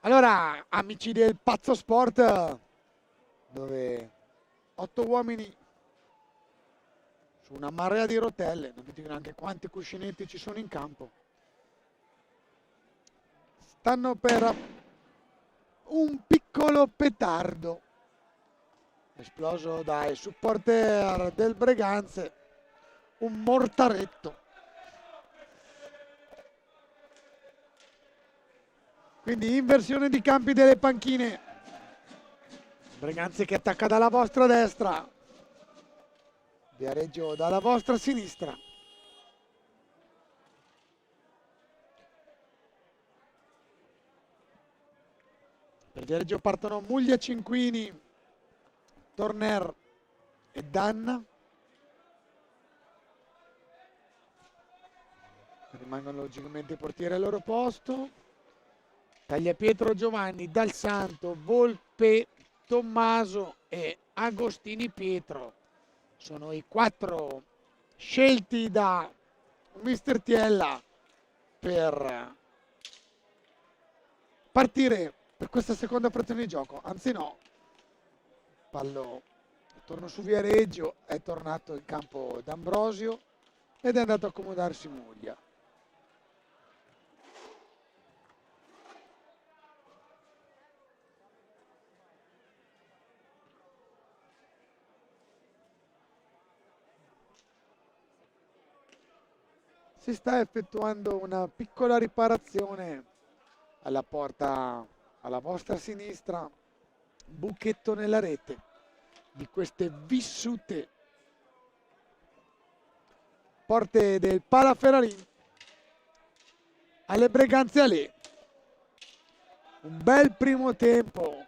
Allora, amici del Pazzo Sport, dove 8 uomini su una marea di rotelle, non vi dico neanche quanti cuscinetti ci sono in campo, stanno per un piccolo petardo esploso dai supporter del Breganze, un mortaretto. Quindi inversione di campi delle panchine. Breganze che attacca dalla vostra destra, Viareggio dalla vostra sinistra. Per Viareggio partono Muglia, Cinquini, Torner e Danna. Rimangono logicamente i portieri al loro posto. Tagliapietro, Giovanni, Dal Santo, Volpe, Tommaso e Agostini Pietro sono i 4 scelti da Mister Tiella per partire per questa seconda frazione di gioco. Anzi no, pallo torno su Viareggio, è tornato in campo D'Ambrosio ed è andato a accomodarsi Muglia. Si sta effettuando una piccola riparazione alla porta alla vostra sinistra, buchetto nella rete di queste vissute porte del Palaferrarin alle Breganze Alé. Un bel primo tempo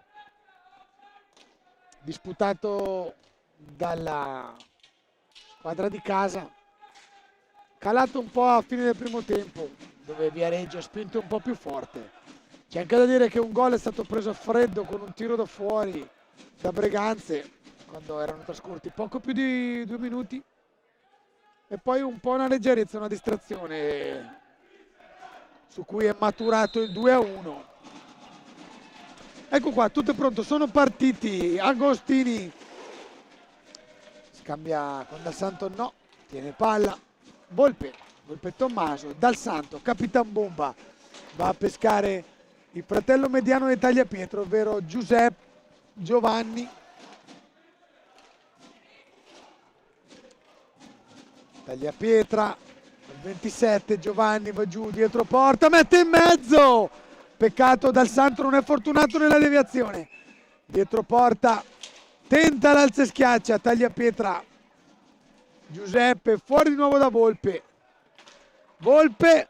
disputato dalla squadra di casa, calato un po' a fine del primo tempo, dove Viareggio ha spinto un po' più forte. C'è anche da dire che un gol è stato preso a freddo con un tiro da fuori da Breganze quando erano trascorsi poco più di 2 minuti, e poi un po' una leggerezza, una distrazione su cui è maturato il 2-1. Ecco qua, tutto è pronto, sono partiti. Agostini scambia con Dal Santo, no, tiene palla. Volpe Tommaso, Dal Santo, Capitan Bomba, va a pescare il fratello mediano di Tagliapietro, ovvero Giuseppe Giovanni. Tagliapietra, 27, Giovanni va giù, dietro porta, mette in mezzo! Peccato, Dal Santo non è fortunato nella deviazione. Dietro porta, tenta l'alza e schiaccia, Tagliapietra. Giuseppe, fuori di nuovo da Volpe. Volpe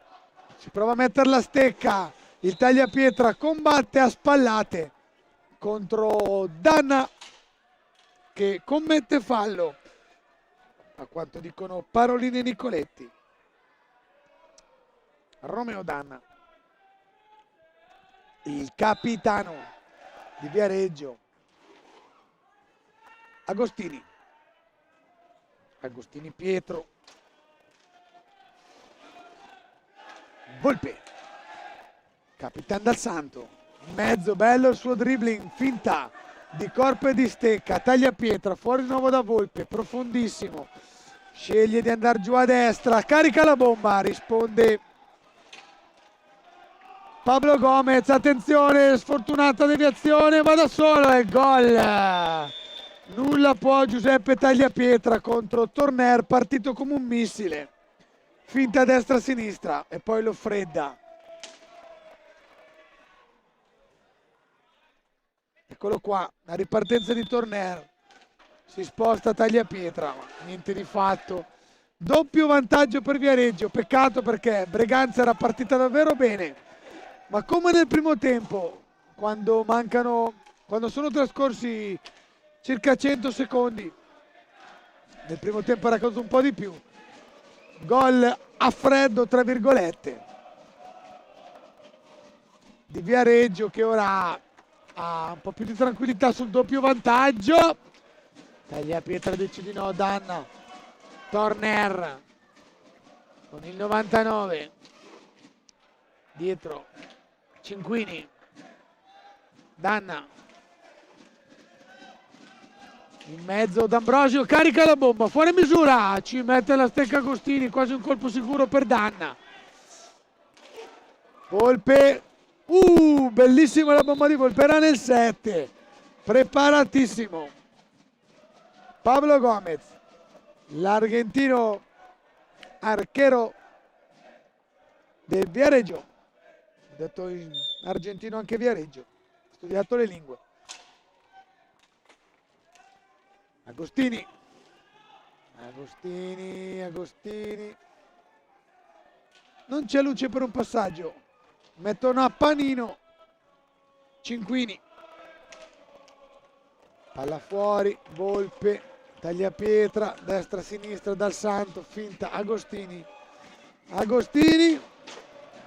si prova a mettere la stecca. Il Tagliapietra combatte a spallate contro Danna, che commette fallo, a quanto dicono Parolini e Nicoletti. Romeo Danna, il capitano di Viareggio. Agostini Pietro, Volpe, Capitan Dal Santo, in mezzo, bello il suo dribbling, finta di corpo e di stecca. Tagliapietra, fuori di nuovo da Volpe, profondissimo, sceglie di andare giù a destra, carica la bomba, risponde Pablo Gomez. Attenzione, sfortunata deviazione, va da solo e gol. Nulla può Giuseppe Tagliapietra contro Torner, partito come un missile. Finta destra-sinistra e poi lo fredda. Eccolo qua, la ripartenza di Torner. Si sposta Tagliapietra, ma niente di fatto. Doppio vantaggio per Viareggio, peccato perché Breganze era partita davvero bene. Ma come nel primo tempo, quando sono trascorsi circa 100 secondi, nel primo tempo era accaduto un po' di più. Gol a freddo, tra virgolette, di Viareggio, che ora ha un po' più di tranquillità sul doppio vantaggio. Tagliapietra dice di no, Danna. Torner con il 99. Dietro Cinquini. Danna. In mezzo D'Ambrosio, carica la bomba, fuori misura, ci mette la stecca Agostini, quasi un colpo sicuro per Danna. Volpe, bellissima la bomba di Volpe, era nel 7, preparatissimo. Pablo Gomez, l'argentino archero del Viareggio, ho detto in argentino anche Viareggio, ho studiato le lingue. Agostini, non c'è luce per un passaggio, mettono a panino Cinquini, palla fuori, Volpe, tagliapietra, destra-sinistra dal Santo, finta Agostini,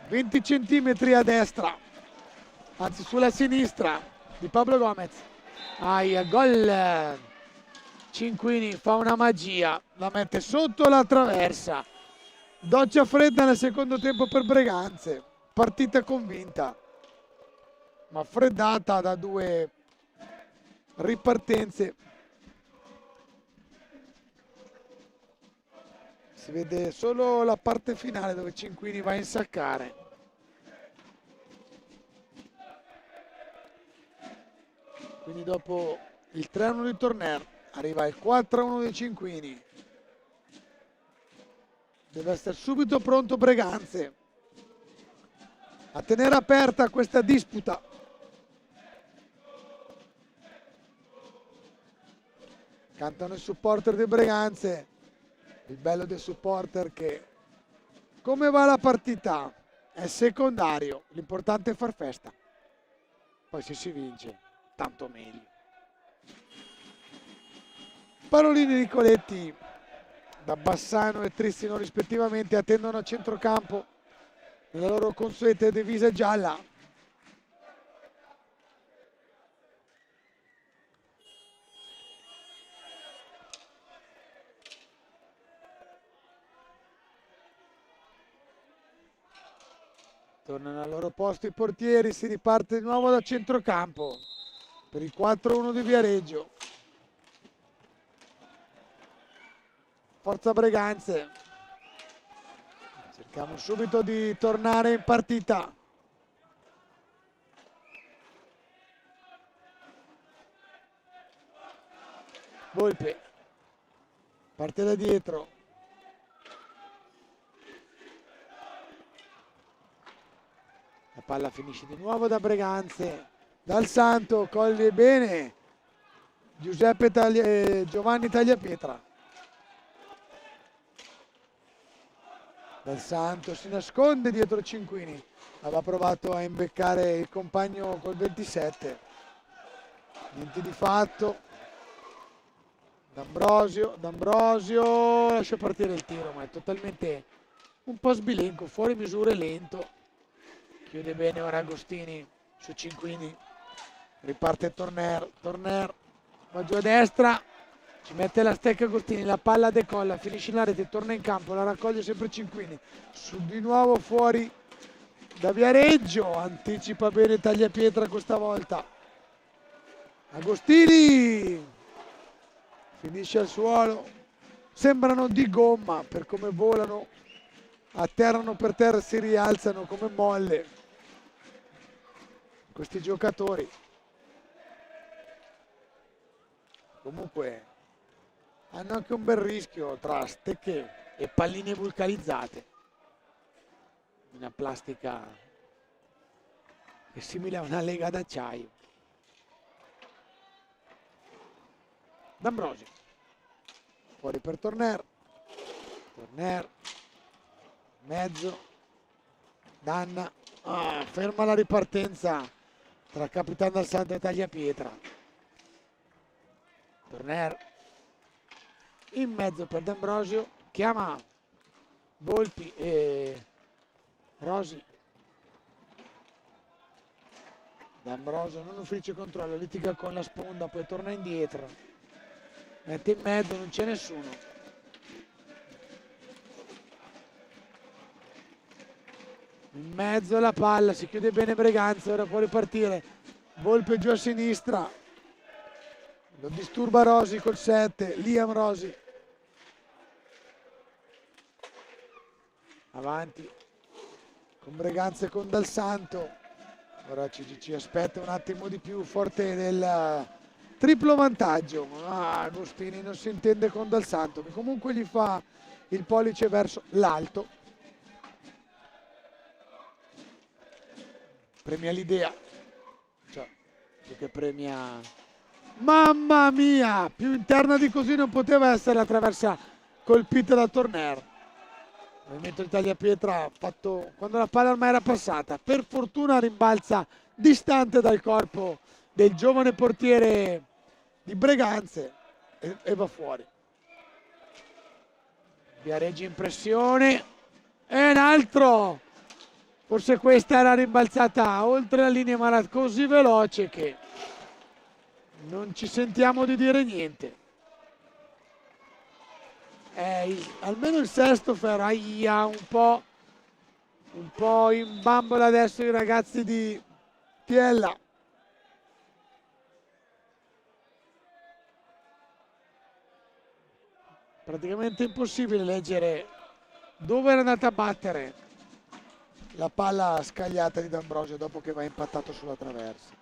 20 centimetri a destra, anzi sulla sinistra di Pablo Gomez, gol. Cinquini fa una magia, la mette sotto la traversa. Doccia fredda nel secondo tempo per Breganze, partita convinta, ma freddata da 2 ripartenze. Si vede solo la parte finale dove Cinquini va a insaccare. Quindi dopo il 3-1 di Torner arriva il 4-1 di Cinquini. Deve essere subito pronto Breganze a tenere aperta questa disputa. Cantano i supporter di Breganze. Il bello dei supporter che come va la partita è secondario, l'importante è far festa. Poi se si vince, tanto meglio. Parolini di Coletti da Bassano e Tristino rispettivamente attendono a centrocampo nella loro consueta divisa gialla. Tornano al loro posto i portieri, si riparte di nuovo da centrocampo per il 4-1 di Viareggio. Forza Breganze, cerchiamo subito di tornare in partita. Volpe parte da dietro, la palla finisce di nuovo da Breganze, dal Santo, coglie bene Giovanni Tagliapietra. Dal Santo si nasconde dietro Cinquini, aveva provato a imbeccare il compagno col 27, niente di fatto. D'Ambrosio lascia partire il tiro, ma è totalmente un po' sbilenco, fuori misura e lento. Chiude bene ora Agostini su Cinquini, riparte Torner, va giù a destra, ci mette la stecca Agostini, la palla decolla, finisce in la rete, torna in campo, la raccoglie sempre Cinquini, di nuovo fuori da Viareggio, anticipa bene Tagliapietra questa volta. Agostini finisce al suolo, sembrano di gomma per come volano, atterrano per terra, si rialzano come molle questi giocatori. Comunque hanno anche un bel rischio tra stecche e palline vulcanizzate, una plastica che è simile a una lega d'acciaio. D'Ambrosio fuori per Torner, mezzo, Danna, ferma la ripartenza tra Capitan Dal Santo e Tagliapietra. Torner in mezzo per D'Ambrosio, chiama Volpi e Rosi. D'Ambrosio non ufficio controllo, litiga con la sponda, poi torna indietro, mette in mezzo, non c'è nessuno. In mezzo la palla, si chiude bene Breganze, ora può ripartire Volpe giù a sinistra, lo disturba Rosi col 7, Liam Rosi. Avanti con Breganze e con Dal Santo. Ora ci aspetta un attimo di più, forte del triplo vantaggio. Agostini non si intende con Dal Santo, che comunque gli fa il pollice verso l'alto. Premia l'idea, cioè, più che premia... Mamma mia, più interna di così non poteva essere la traversa colpita da Torner. Il movimento di Tagliapietra fatto quando la palla ormai era passata. Per fortuna rimbalza distante dal corpo del giovane portiere di Breganze e va fuori. Viareggi in pressione e un altro. Forse questa era rimbalzata oltre la linea, ma era così veloce che non ci sentiamo di dire niente. Almeno il sesto Ferraia un po' in bambola adesso i ragazzi di Piella. Praticamente impossibile leggere dove era andata a battere la palla scagliata di D'Ambrosio dopo che va impattato sulla traversa.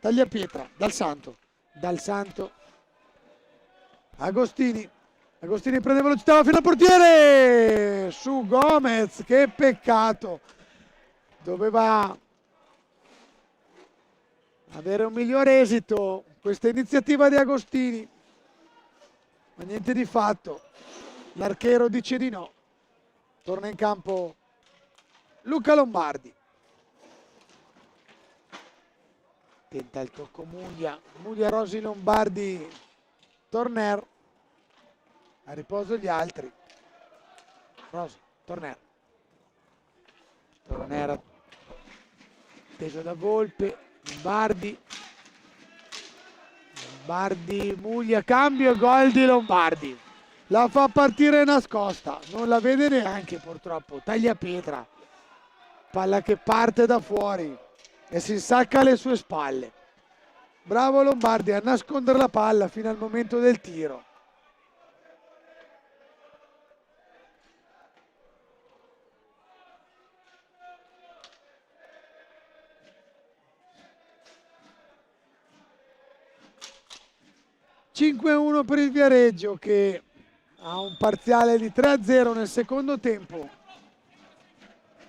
Tagliapietra, Dal Santo, Agostini prende velocità, va fino al portiere su Gomez, che peccato, doveva avere un migliore esito questa iniziativa di Agostini, ma niente di fatto, l'archero dice di no. Torna in campo Luca Lombardi, tenta il tocco Muglia, Rosi, Lombardi, Torner, a riposo gli altri. Rosi, Torner teso da Volpe, Lombardi, Muglia, cambio e gol di Lombardi. La fa partire nascosta, non la vede neanche purtroppo. Tagliapietra, palla che parte da fuori e si insacca alle sue spalle. Bravo Lombardi a nascondere la palla fino al momento del tiro. (5-1) per il Viareggio, che ha un parziale di 3-0 nel secondo tempo.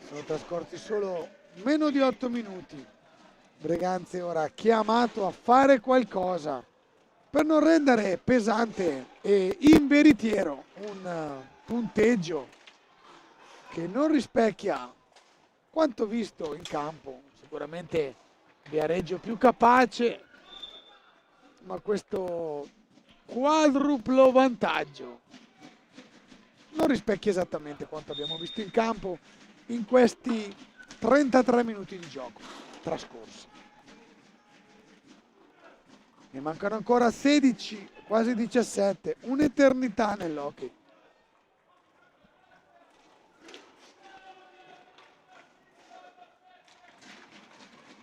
Sono trascorsi solo meno di 8 minuti. Breganze ora chiamato a fare qualcosa per non rendere pesante e inveritiero un punteggio che non rispecchia quanto visto in campo. Sicuramente Viareggio più capace, ma questo quadruplo vantaggio non rispecchia esattamente quanto abbiamo visto in campo in questi 33 minuti di gioco trascorsi. Ne mancano ancora 16, quasi 17, un'eternità nell'hockey.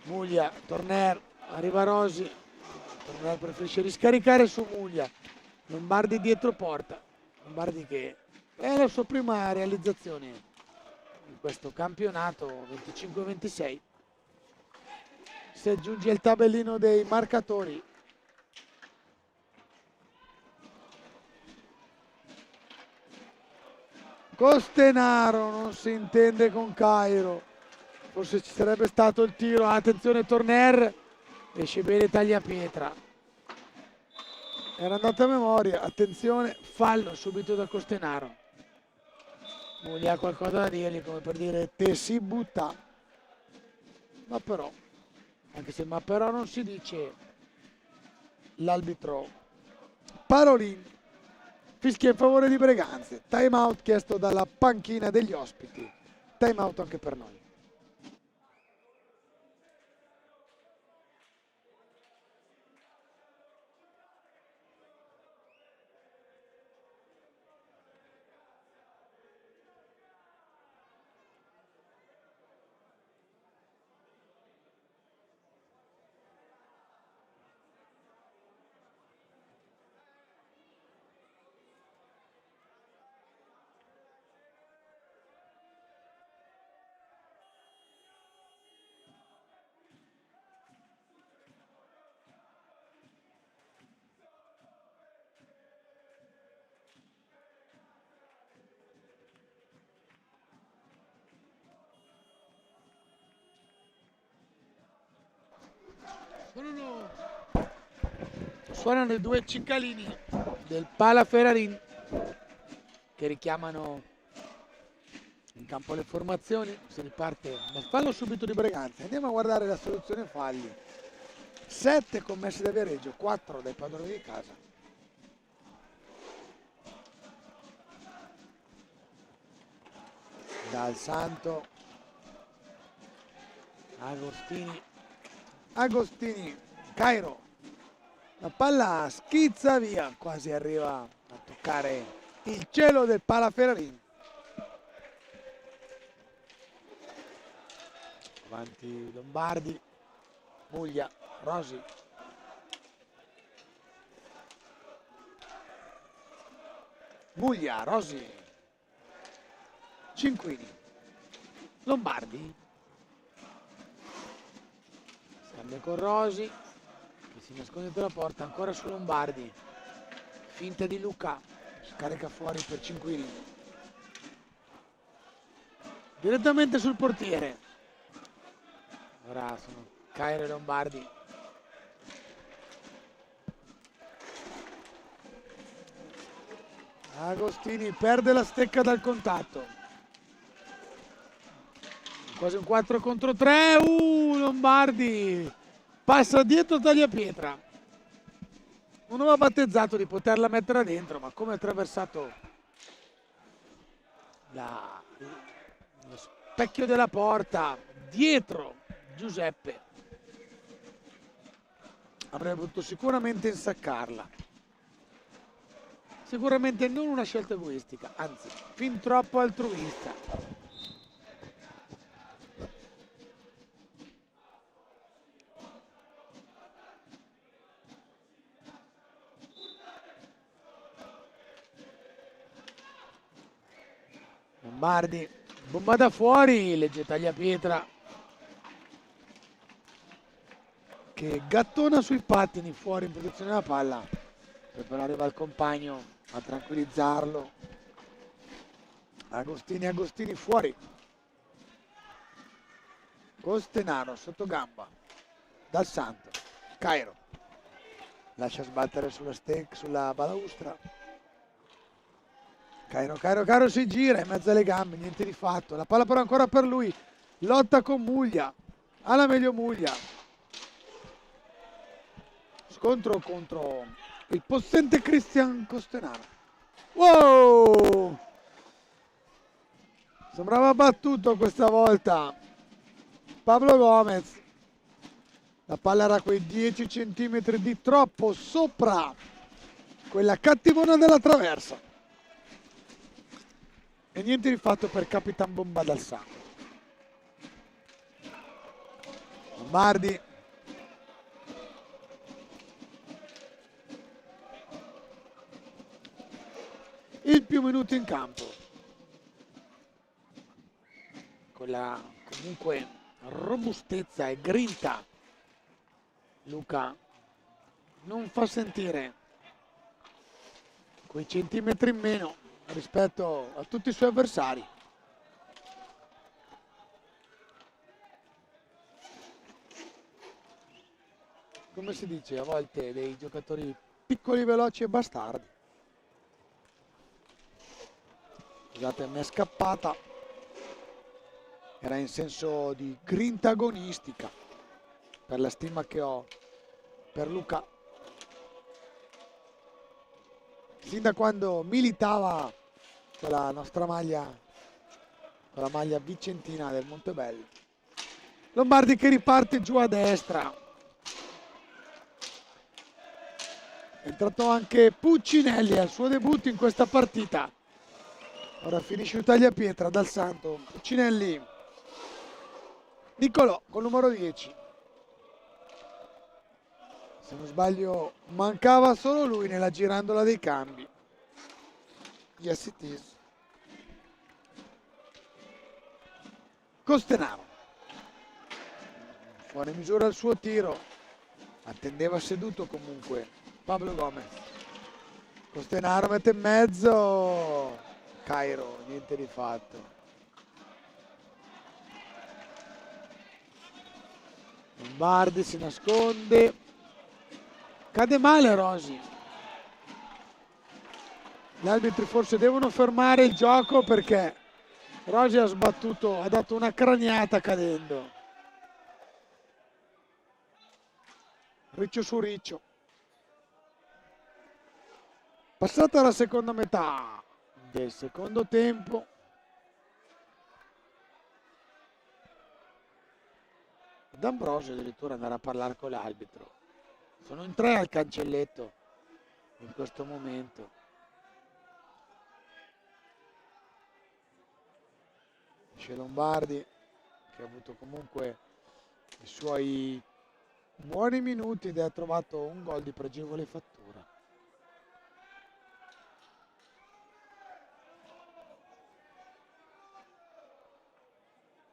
Muglia, Torner, arriva Rosi, Torner preferisce riscaricare su Muglia, Lombardi dietro porta, Lombardi che è la sua prima realizzazione in questo campionato 25-26. Si aggiunge al tabellino dei marcatori. Costenaro non si intende con Cairo, forse ci sarebbe stato il tiro. Attenzione, Torner, esce bene Tagliapietra, era andata a memoria. Attenzione, fallo subito da Costenaro. Muglia ha qualcosa da dirgli, come per dire te si butta, ma però, anche se ma però non si dice, l'arbitro Parolin fischia in favore di Breganze. Time out chiesto dalla panchina degli ospiti. Time out anche per noi. Suonano i due cicalini del Pala Ferrarin che richiamano in campo le formazioni. Si riparte dal fallo subito di Breganze. Andiamo a guardare la soluzione falli. 7 commessi da Viareggio, 4 dai padroni di casa. Dal Santo, Agostini, Cairo, la palla schizza via, quasi arriva a toccare il cielo del Pala Ferrarin. Avanti Lombardi, Muglia, Rosi. Muglia, Rosi, Cinquini, Lombardi, scambia con Rosi, che si nasconde per la porta, ancora su Lombardi, finta di Luca, scarica fuori per Cinquini, direttamente sul portiere. Ora sono Cairo e Lombardi. Agostini perde la stecca dal contatto. Quasi un 4 contro 3. Lombardi passa dietro Tagliapietra. Non aveva battezzato di poterla mettere dentro, ma come ha attraversato lo specchio della porta dietro Giuseppe, avrebbe potuto sicuramente insaccarla. Sicuramente non una scelta egoistica, anzi, fin troppo altruista. Lombardi, bomba da fuori, legge Tagliapietra, che gattona sui pattini fuori in posizione della palla, per però arriva il compagno a tranquillizzarlo. Agostini fuori. Costenaro sotto gamba dal Santo. Cairo lascia sbattere sulla balaustra. Cairo si gira in mezzo alle gambe, niente di fatto. La palla però ancora per lui. Lotta con Muglia. Alla meglio Muglia. Scontro contro il possente Cristian Costenaro. Wow! Sembrava battuto questa volta Pablo Gomez. La palla era a quei 10 centimetri di troppo sopra quella cattivona della traversa. E niente di fatto per Capitan Bomba dal Santo. Lombardi. Il più minuto in campo. Con la comunque robustezza e grinta. Luca non fa sentire quei centimetri in meno rispetto a tutti i suoi avversari. Come si dice a volte dei giocatori piccoli, veloci e bastardi. Scusate, mi è scappata. Era in senso di grinta agonistica per la stima che ho per Luca. Sin da quando militava con la nostra maglia, con la maglia vicentina del Montebello. Lombardi che riparte giù a destra. È entrato anche Puccinelli al suo debutto in questa partita. Ora finisce il Tagliapietra dal Santo. Puccinelli. Nicolò con numero 10. Se non sbaglio mancava solo lui nella girandola dei cambi. Yes it is. Costenaro. Fuori misura il suo tiro. Attendeva seduto comunque Pablo Gomez. Costenaro mette in mezzo. Cairo, niente di fatto. Lombardi si nasconde, cade male Rosi. Gli arbitri forse devono fermare il gioco perché Rosi ha sbattuto, ha dato una craniata cadendo. Riccio su Riccio. Passata la seconda metà del secondo tempo, D'Ambrosio addirittura andare a parlare con l'arbitro. Sono in 3 al cancelletto in questo momento. C'è Lombardi che ha avuto comunque i suoi buoni minuti ed ha trovato un gol di pregevole fattura.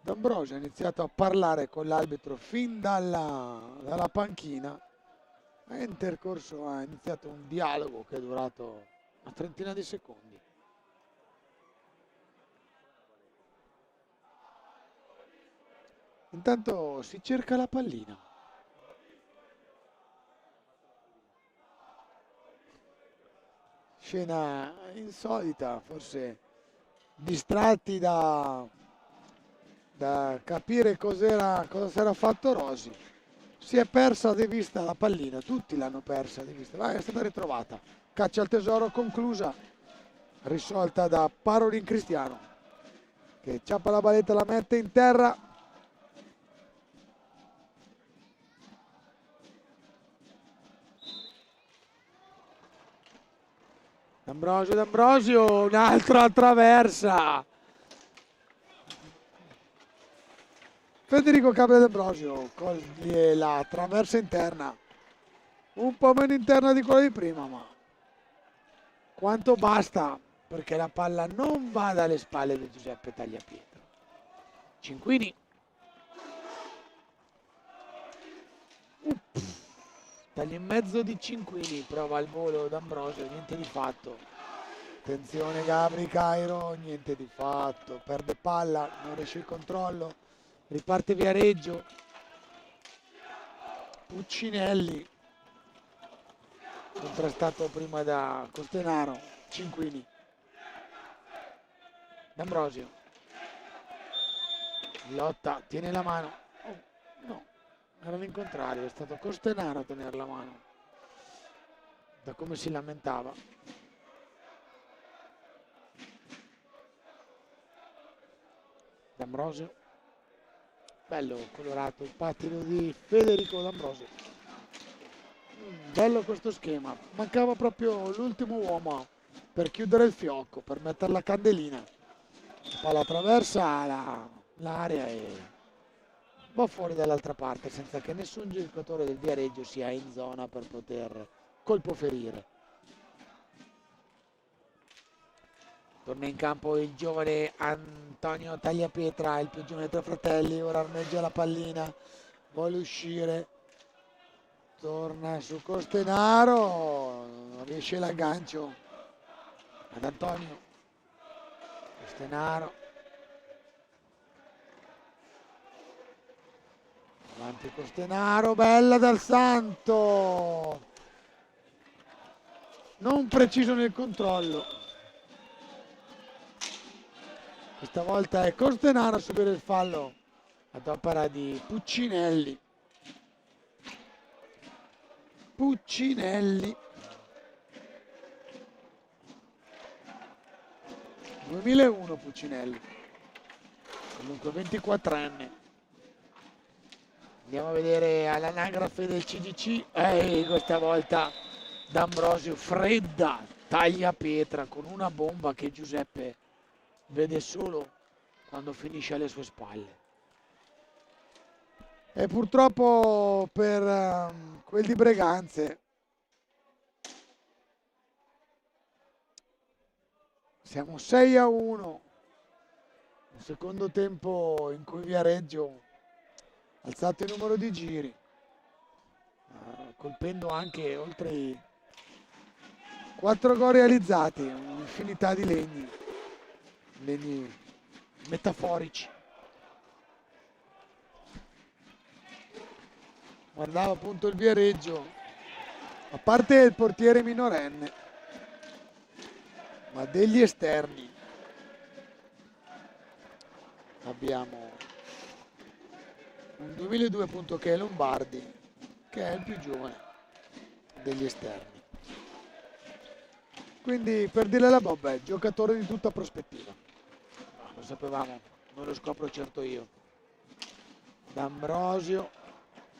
D'Ambrosio ha iniziato a parlare con l'arbitro fin dalla panchina, ha iniziato un dialogo che è durato una trentina di secondi. Intanto si cerca la pallina. Scena insolita, forse distratti da capire cosa si era fatto Rosi. Si è persa di vista la pallina, tutti l'hanno persa di vista, ma è stata ritrovata. Caccia al tesoro conclusa, risolta da Parolin Cristiano, che ciappa la baletta, la mette in terra. D'Ambrosio, un'altra attraversa. Federico Capria D'Ambrosio coglie la traversa interna, un po' meno interna di quella di prima, ma quanto basta perché la palla non vada alle spalle di Giuseppe Tagliapietro. Cinquini. Taglia in mezzo di Cinquini, prova al volo D'Ambrosio, niente di fatto. Attenzione Gabri Cairo, niente di fatto, perde palla, non riesce il controllo, riparte Viareggio. Puccinelli, contrastato prima da Costenaro. Cinquini. D'Ambrosio. Lotta, tiene la mano. Oh, no, era l'incontrario, è stato Costenaro a tenere la mano. Da come si lamentava. D'Ambrosio. Bello colorato il pattino di Federico D'Ambrosio. Bello questo schema. Mancava proprio l'ultimo uomo per chiudere il fiocco, per mettere la candelina. La palla attraversa l'area e va fuori dall'altra parte senza che nessun giocatore del Viareggio sia in zona per poter colpo ferire. Torna in campo il giovane Antonio Tagliapietra, il più giovane dei tre fratelli, ora armeggia la pallina, vuole uscire, torna su Costenaro, non riesce l'aggancio ad Antonio. Costenaro. Avanti Costenaro, bella dal Santo. Non preciso nel controllo. Questa volta è Costenaro a subire il fallo ad opera di Puccinelli. Puccinelli. 2001 Puccinelli. Comunque 24enne. Andiamo a vedere all'anagrafe del CDC. Questa volta D'Ambrosio fredda, taglia pietra con una bomba che Giuseppe vede solo quando finisce alle sue spalle. E purtroppo per quel di Breganze siamo 6-1. Un secondo tempo in cui Viareggio ha alzato il numero di giri, colpendo anche oltre i 4 gol realizzati, un'infinità di legni metaforici. guardava appunto il Viareggio, a parte il portiere minorenne, ma degli esterni abbiamo un 2002 appunto che è Lombardi, che è il più giovane degli esterni. Quindi per dire la Bob è giocatore di tutta prospettiva. No, lo sapevamo, non lo scopro certo io. D'Ambrosio,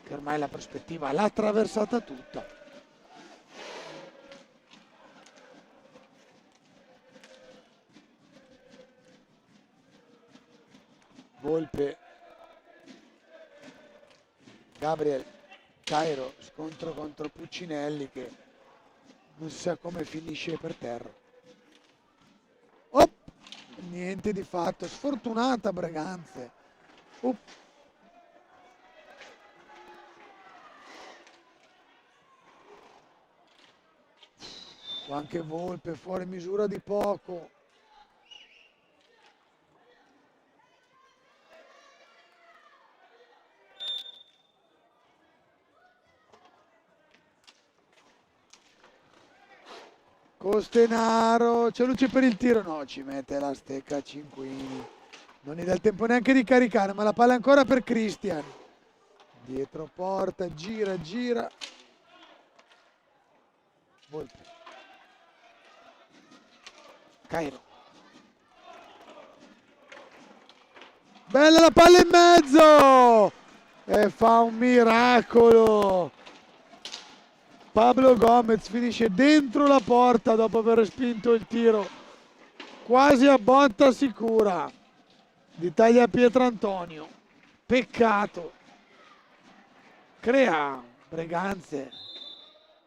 che ormai la prospettiva l'ha attraversata tutta. Volpe, Gabriel, Cairo, scontro contro Puccinelli che non si sa come finisce per terra. Oh, niente di fatto, sfortunata Breganze. Anche Volpe fuori misura di poco. Costenaro, c'è luce per il tiro? No, ci mette la stecca Cinquini. Non gli dà il tempo neanche di caricare, ma la palla è ancora per Christian. Dietro porta, gira. Volpe. Cairo. Bella la palla in mezzo! E fa un miracolo! Pablo Gomez finisce dentro la porta dopo aver respinto il tiro quasi a botta sicura di taglia Pietrantonio. Peccato. Crea Breganze,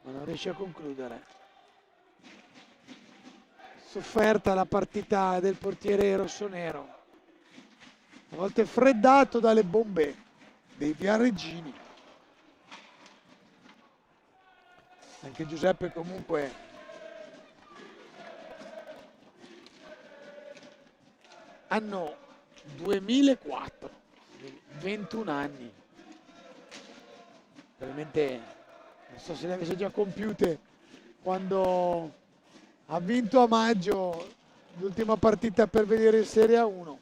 ma non riesce a concludere. Sofferta la partita del portiere rossonero. A volte freddato dalle bombe dei viareggini. Anche Giuseppe comunque anno 2004, 21 anni. Probabilmente non so se le avesse già compiute quando ha vinto a maggio l'ultima partita per vedere in Serie A1.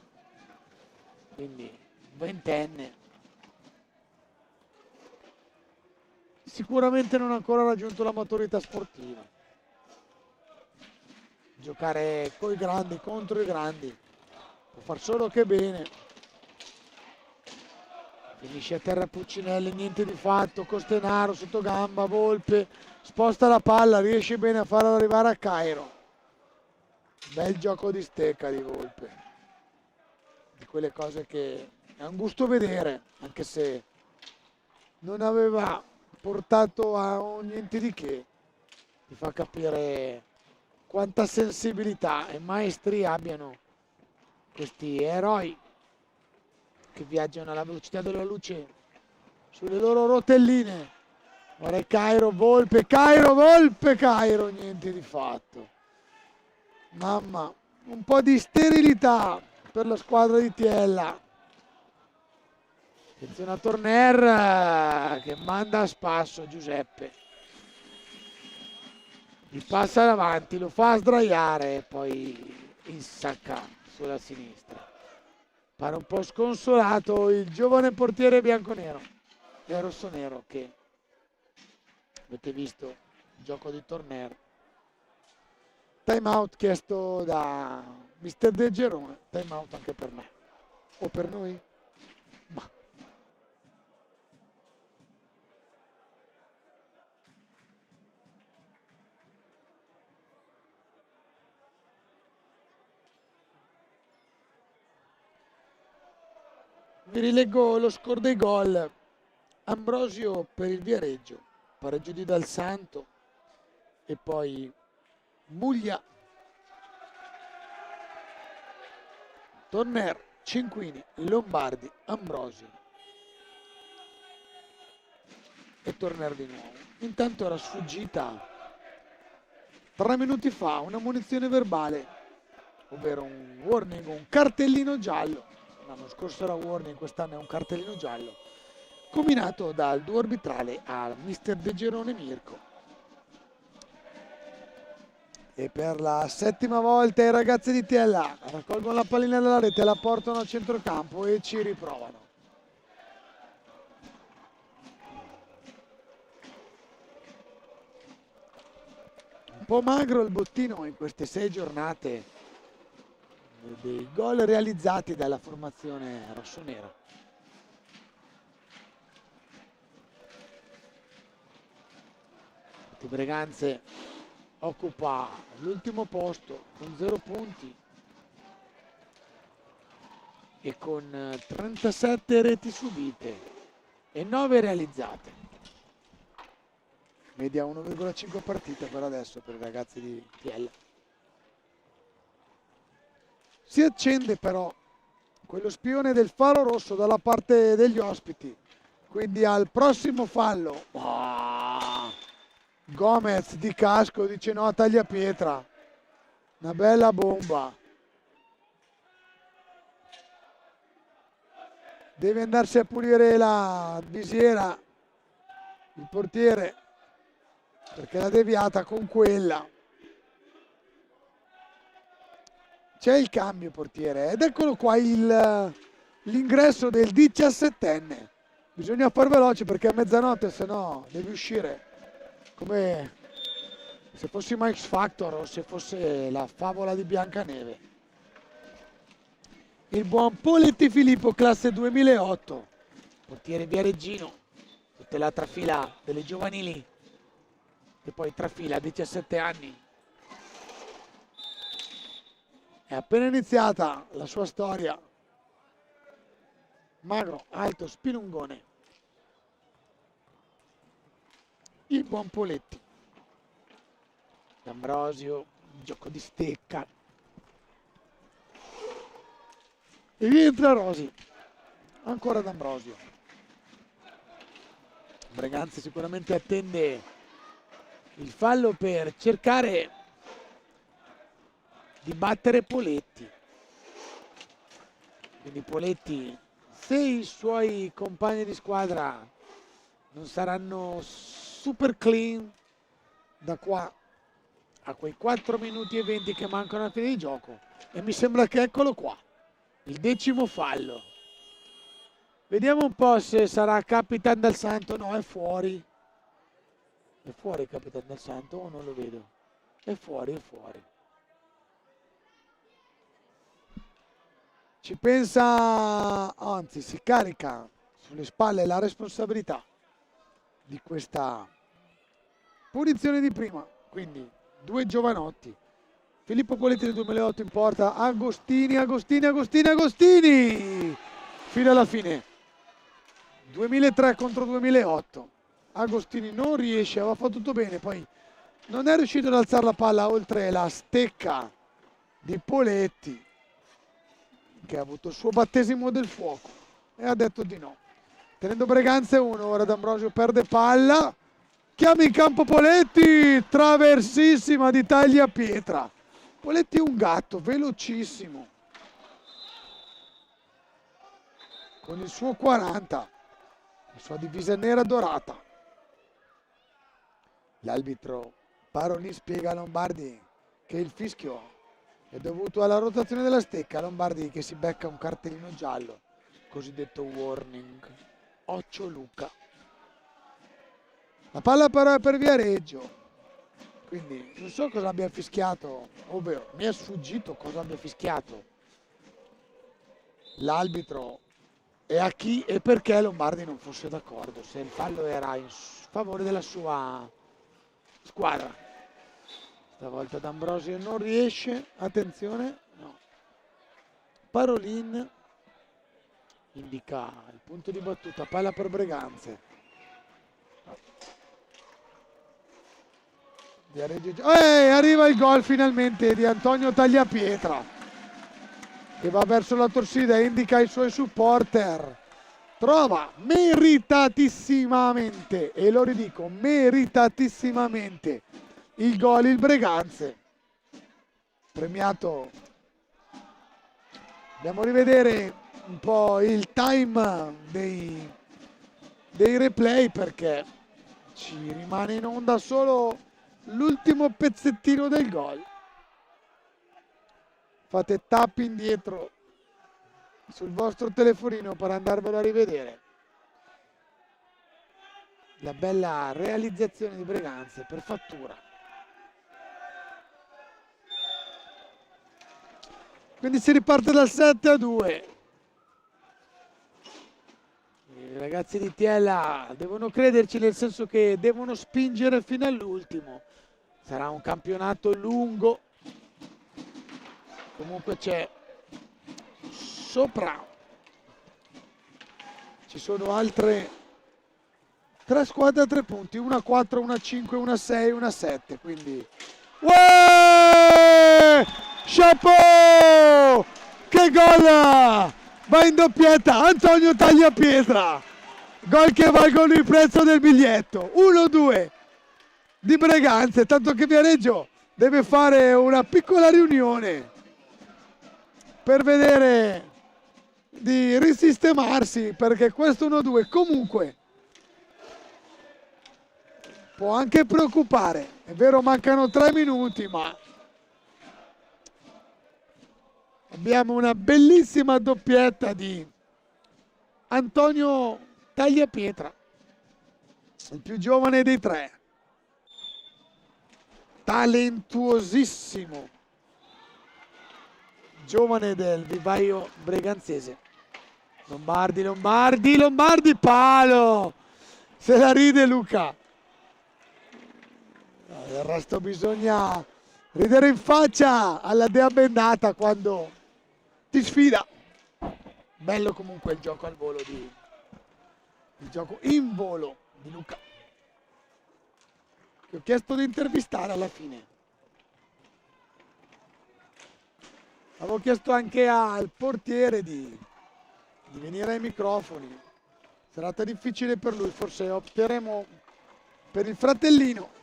Quindi ventenne. Sicuramente non ha ancora raggiunto la maturità sportiva. Giocare coi grandi, contro i grandi, può far solo che bene. Finisce a terra Puccinelli, niente di fatto. Costenaro sotto gamba, Volpe sposta la palla, riesce bene a farla arrivare a Cairo. Bel gioco di stecca di Volpe, di quelle cose che è un gusto vedere, anche se non aveva portato a niente di che. Ti fa capire quanta sensibilità e maestria abbiano questi eroi che viaggiano alla velocità della luce sulle loro rotelline. Ora è Cairo, Volpe, niente di fatto. Mamma, un po' di sterilità per la squadra di Tiella. Attenzione a Torner che manda a spasso Giuseppe. Gli passa davanti, lo fa sdraiare e poi insacca sulla sinistra. Pare un po' sconsolato il giovane portiere bianconero e rossonero che avete visto il gioco di Torner. Time out chiesto da Mister De Gerone, time out anche per me o per noi? Ma vi rileggo lo score dei gol. Ambrosio per il Viareggio, pareggio di Dal Santo e poi Muglia, Torner, Cinquini, Lombardi, Ambrosio e Torner di nuovo. Intanto era sfuggita 3 minuti fa una munizione verbale, ovvero un warning, un cartellino giallo. L'anno scorso era warning, quest'anno è un cartellino giallo combinato dal duo arbitrale al mister De Gerone Mirko. E per la settima volta i ragazzi di Tella raccolgono la pallina dalla rete, la portano a centrocampo e ci riprovano. Un po' magro il bottino in queste 6 giornate dei gol realizzati dalla formazione rossonera. Il Breganze occupa l'ultimo posto con 0 punti e con 37 reti subite e 9 realizzate. Media 1,5 partite per adesso per i ragazzi di Tiella. Si accende però quello spione del faro rosso dalla parte degli ospiti, quindi al prossimo fallo Gomez di casco dice no a tagliapietra, una bella bomba, deve andarsi a pulire la visiera il portiere perché l'ha deviata con quella. C'è il cambio portiere ed eccolo qua l'ingresso del 17enne. Bisogna far veloce perché a mezzanotte se no devi uscire come se fossi Mike Factor o se fosse la favola di Biancaneve. Il buon Poletti Filippo, classe 2008, portiere viareggino, tutta la trafila delle giovanili e poi trafila a 17 anni. È appena iniziata la sua storia. Magro, alto, spilungone. Il buon Poletti. D'Ambrosio, gioco di stecca. E rientra Rosi. Ancora D'Ambrosio. Breganze sicuramente attende il fallo per cercare di battere Poletti. Quindi Poletti, se i suoi compagni di squadra non saranno super clean da qua a quei 4 minuti e 20 che mancano alla fine di gioco, e mi sembra che eccolo qua, il 10° fallo. Vediamo un po' se sarà Capitan Dal Santo. No, è fuori. È fuori Capitan Dal Santo o non lo vedo? È fuori, è fuori. Ci pensa, anzi si carica sulle spalle la responsabilità di questa punizione di prima. Quindi 2 giovanotti. Filippo Poletti del 2008 in porta, Agostini fino alla fine. 2003 contro 2008. Agostini non riesce, aveva fatto tutto bene, poi non è riuscito ad alzare la palla oltre la stecca di Poletti, che ha avuto il suo battesimo del fuoco e ha detto di no. Tenendo Breganze 1, ora D'Ambrosio perde palla, chiama in campo Poletti, traversissima di tagliapietra. Poletti è un gatto, velocissimo, con il suo 40, la sua divisa nera dorata. L'arbitro Paroni spiega a Lombardi che il fischio è dovuto alla rotazione della stecca. Lombardi che si becca un cartellino giallo, cosiddetto warning. Occhio Luca. La palla però è per Viareggio, quindi non so cosa abbia fischiato, ovvero mi è sfuggito cosa abbia fischiato l'arbitro e a chi e perché Lombardi non fosse d'accordo, se il fallo era in favore della sua squadra. Stavolta D'Ambrosio non riesce, attenzione, no. Parolin indica il punto di battuta, palla per Breganze. Arriva il gol finalmente di Antonio Tagliapietra, che va verso la torsida e indica ai suoi supporter. Trova meritatisssimamente, e lo ridico, meritatisssimamente, il gol il Breganze. Premiato. Andiamo a rivedere un po' il time dei replay perché ci rimane in onda solo l'ultimo pezzettino del gol. Fate tap indietro sul vostro telefonino per andarvelo a rivedere. La bella realizzazione di Breganze per Fattura. Quindi si riparte dal 7-2. I ragazzi di Tiella devono crederci, nel senso che devono spingere fino all'ultimo. Sarà un campionato lungo. Comunque c'è sopra. Ci sono altre 3 squadre a 3 punti, una 4, una 5, una 6, una 7, quindi uè! Chapeau! Che gol! Va in doppietta Antonio Tagliapietra, gol che valgono il prezzo del biglietto. 1-2 di Breganze, tanto che Viareggio deve fare una piccola riunione per vedere di risistemarsi, perché questo 1-2 comunque può anche preoccupare. È vero, mancano 3 minuti, ma abbiamo una bellissima doppietta di Antonio Tagliapietra, il più giovane dei 3, talentuosissimo, giovane del vivaio breganzese. Lombardi, Lombardi, Lombardi, palo! Se la ride Luca. Del resto bisogna ridere in faccia alla dea bendata quando ti sfida. Bello comunque il gioco al volo il gioco in volo di Luca, che ho chiesto di intervistare alla fine. Avevo chiesto anche al portiere di venire ai microfoni. Serata difficile per lui, forse opteremo per il fratellino.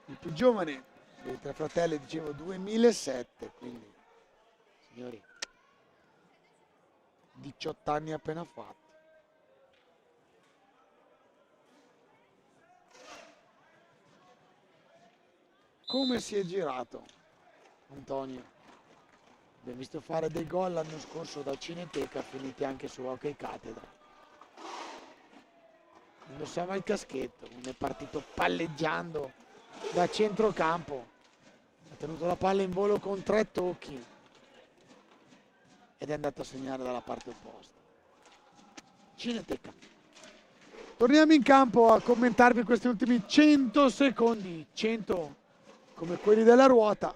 Il più giovane dei 3 fratelli, dicevo 2007, quindi signori, 18 anni appena fatti. Come si è girato Antonio? Abbiamo visto fare dei gol l'anno scorso da Cineteca, finiti anche su Hockey Cattedra. Indossava il caschetto, è partito palleggiando da centrocampo, ha tenuto la palla in volo con 3 tocchi ed è andato a segnare dalla parte opposta. Cineteca. Torniamo in campo a commentarvi questi ultimi 100 secondi, 100 come quelli della ruota,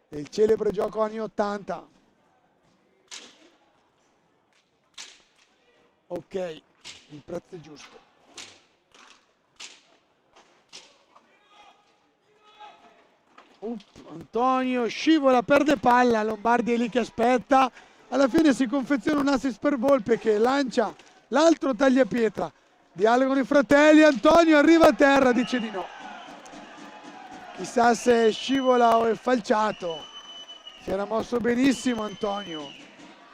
del celebre gioco anni 80. Ok, il prezzo è giusto. Antonio scivola, perde palla, Lombardi è lì che aspetta, alla fine si confeziona un assist per Volpe che lancia l'altro tagliapietra, dialogano i fratelli, Antonio arriva a terra, dice di no, chissà se scivola o è falciato. Si era mosso benissimo Antonio,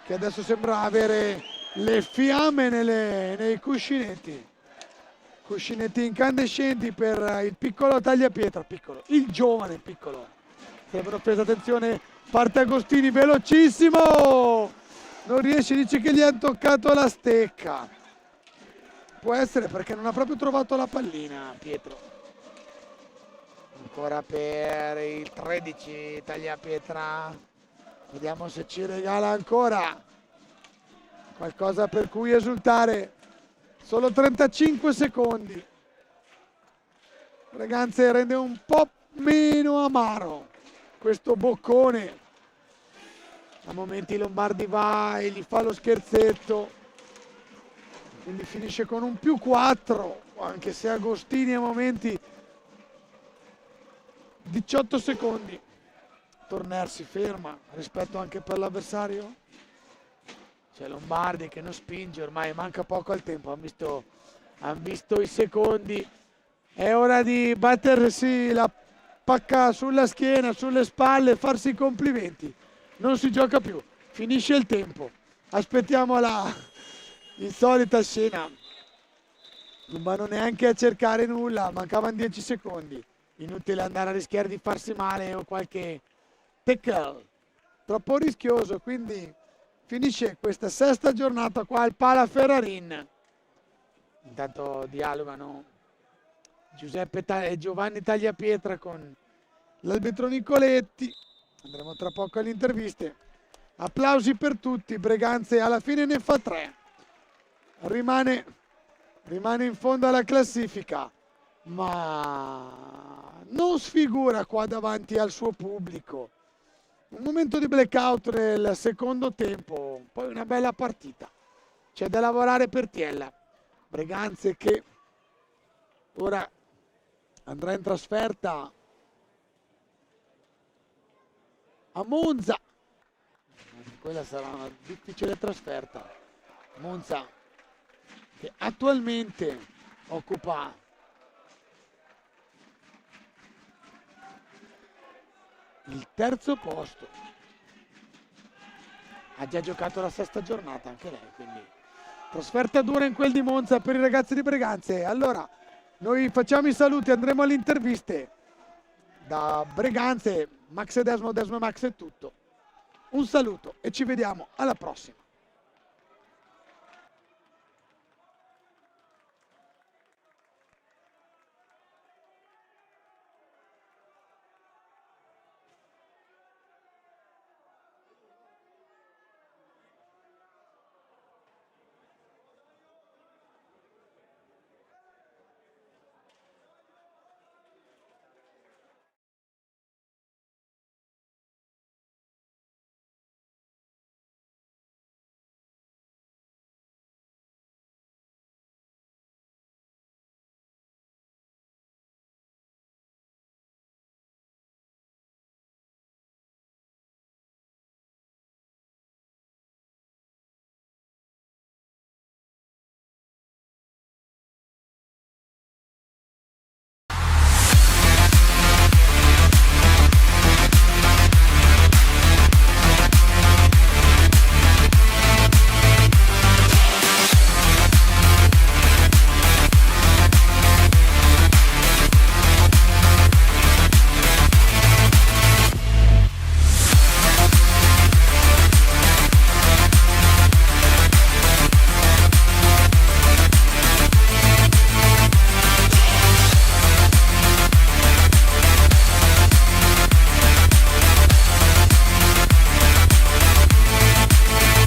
che adesso sembra avere le fiamme nei cuscinetti incandescenti per il piccolo tagliapietra, piccolo, il giovane piccolo. Sarebbero preso, attenzione, parte Agostini, velocissimo, non riesce, dice che gli hanno toccato la stecca. Può essere perché non ha proprio trovato la pallina Pietro. Ancora per il 13 Tagliapietra, vediamo se ci regala ancora qualcosa per cui esultare. Solo 35 secondi. Breganze rende un po' meno amaro questo boccone. A momenti Lombardi va e gli fa lo scherzetto, quindi finisce con un +4, anche se Agostini a momenti 18 secondi. Torner si ferma, rispetto anche per l'avversario. C'è Lombardi che non spinge, ormai manca poco al tempo, hanno visto i secondi. È ora di battersi la pacca sulla schiena, sulle spalle, farsi i complimenti. Non si gioca più. finisce il tempo. Aspettiamo la insolita scena. Non vanno neanche a cercare nulla, mancavano 10 secondi. Inutile andare a rischiare di farsi male o qualche tackle. Troppo rischioso, quindi finisce questa sesta giornata qua al Pala Ferrarin. Intanto dialogano Giovanni Tagliapietra con l'arbitro Nicoletti. Andremo tra poco alle interviste. Applausi per tutti. Breganze alla fine ne fa 3. Rimane in fondo alla classifica, ma non sfigura qua davanti al suo pubblico. Un momento di blackout nel secondo tempo, poi una bella partita. C'è da lavorare per Tiella. Breganze che ora andrà in trasferta a Monza. Quella sarà una difficile trasferta. Monza che attualmente occupa il terzo posto. Ha già giocato la sesta giornata anche lei, quindi trasferta dura in quel di Monza per i ragazzi di Breganze. Allora, noi facciamo i saluti, andremo alle interviste. Da Breganze, Max e Desmo e Max è tutto. Un saluto e ci vediamo alla prossima.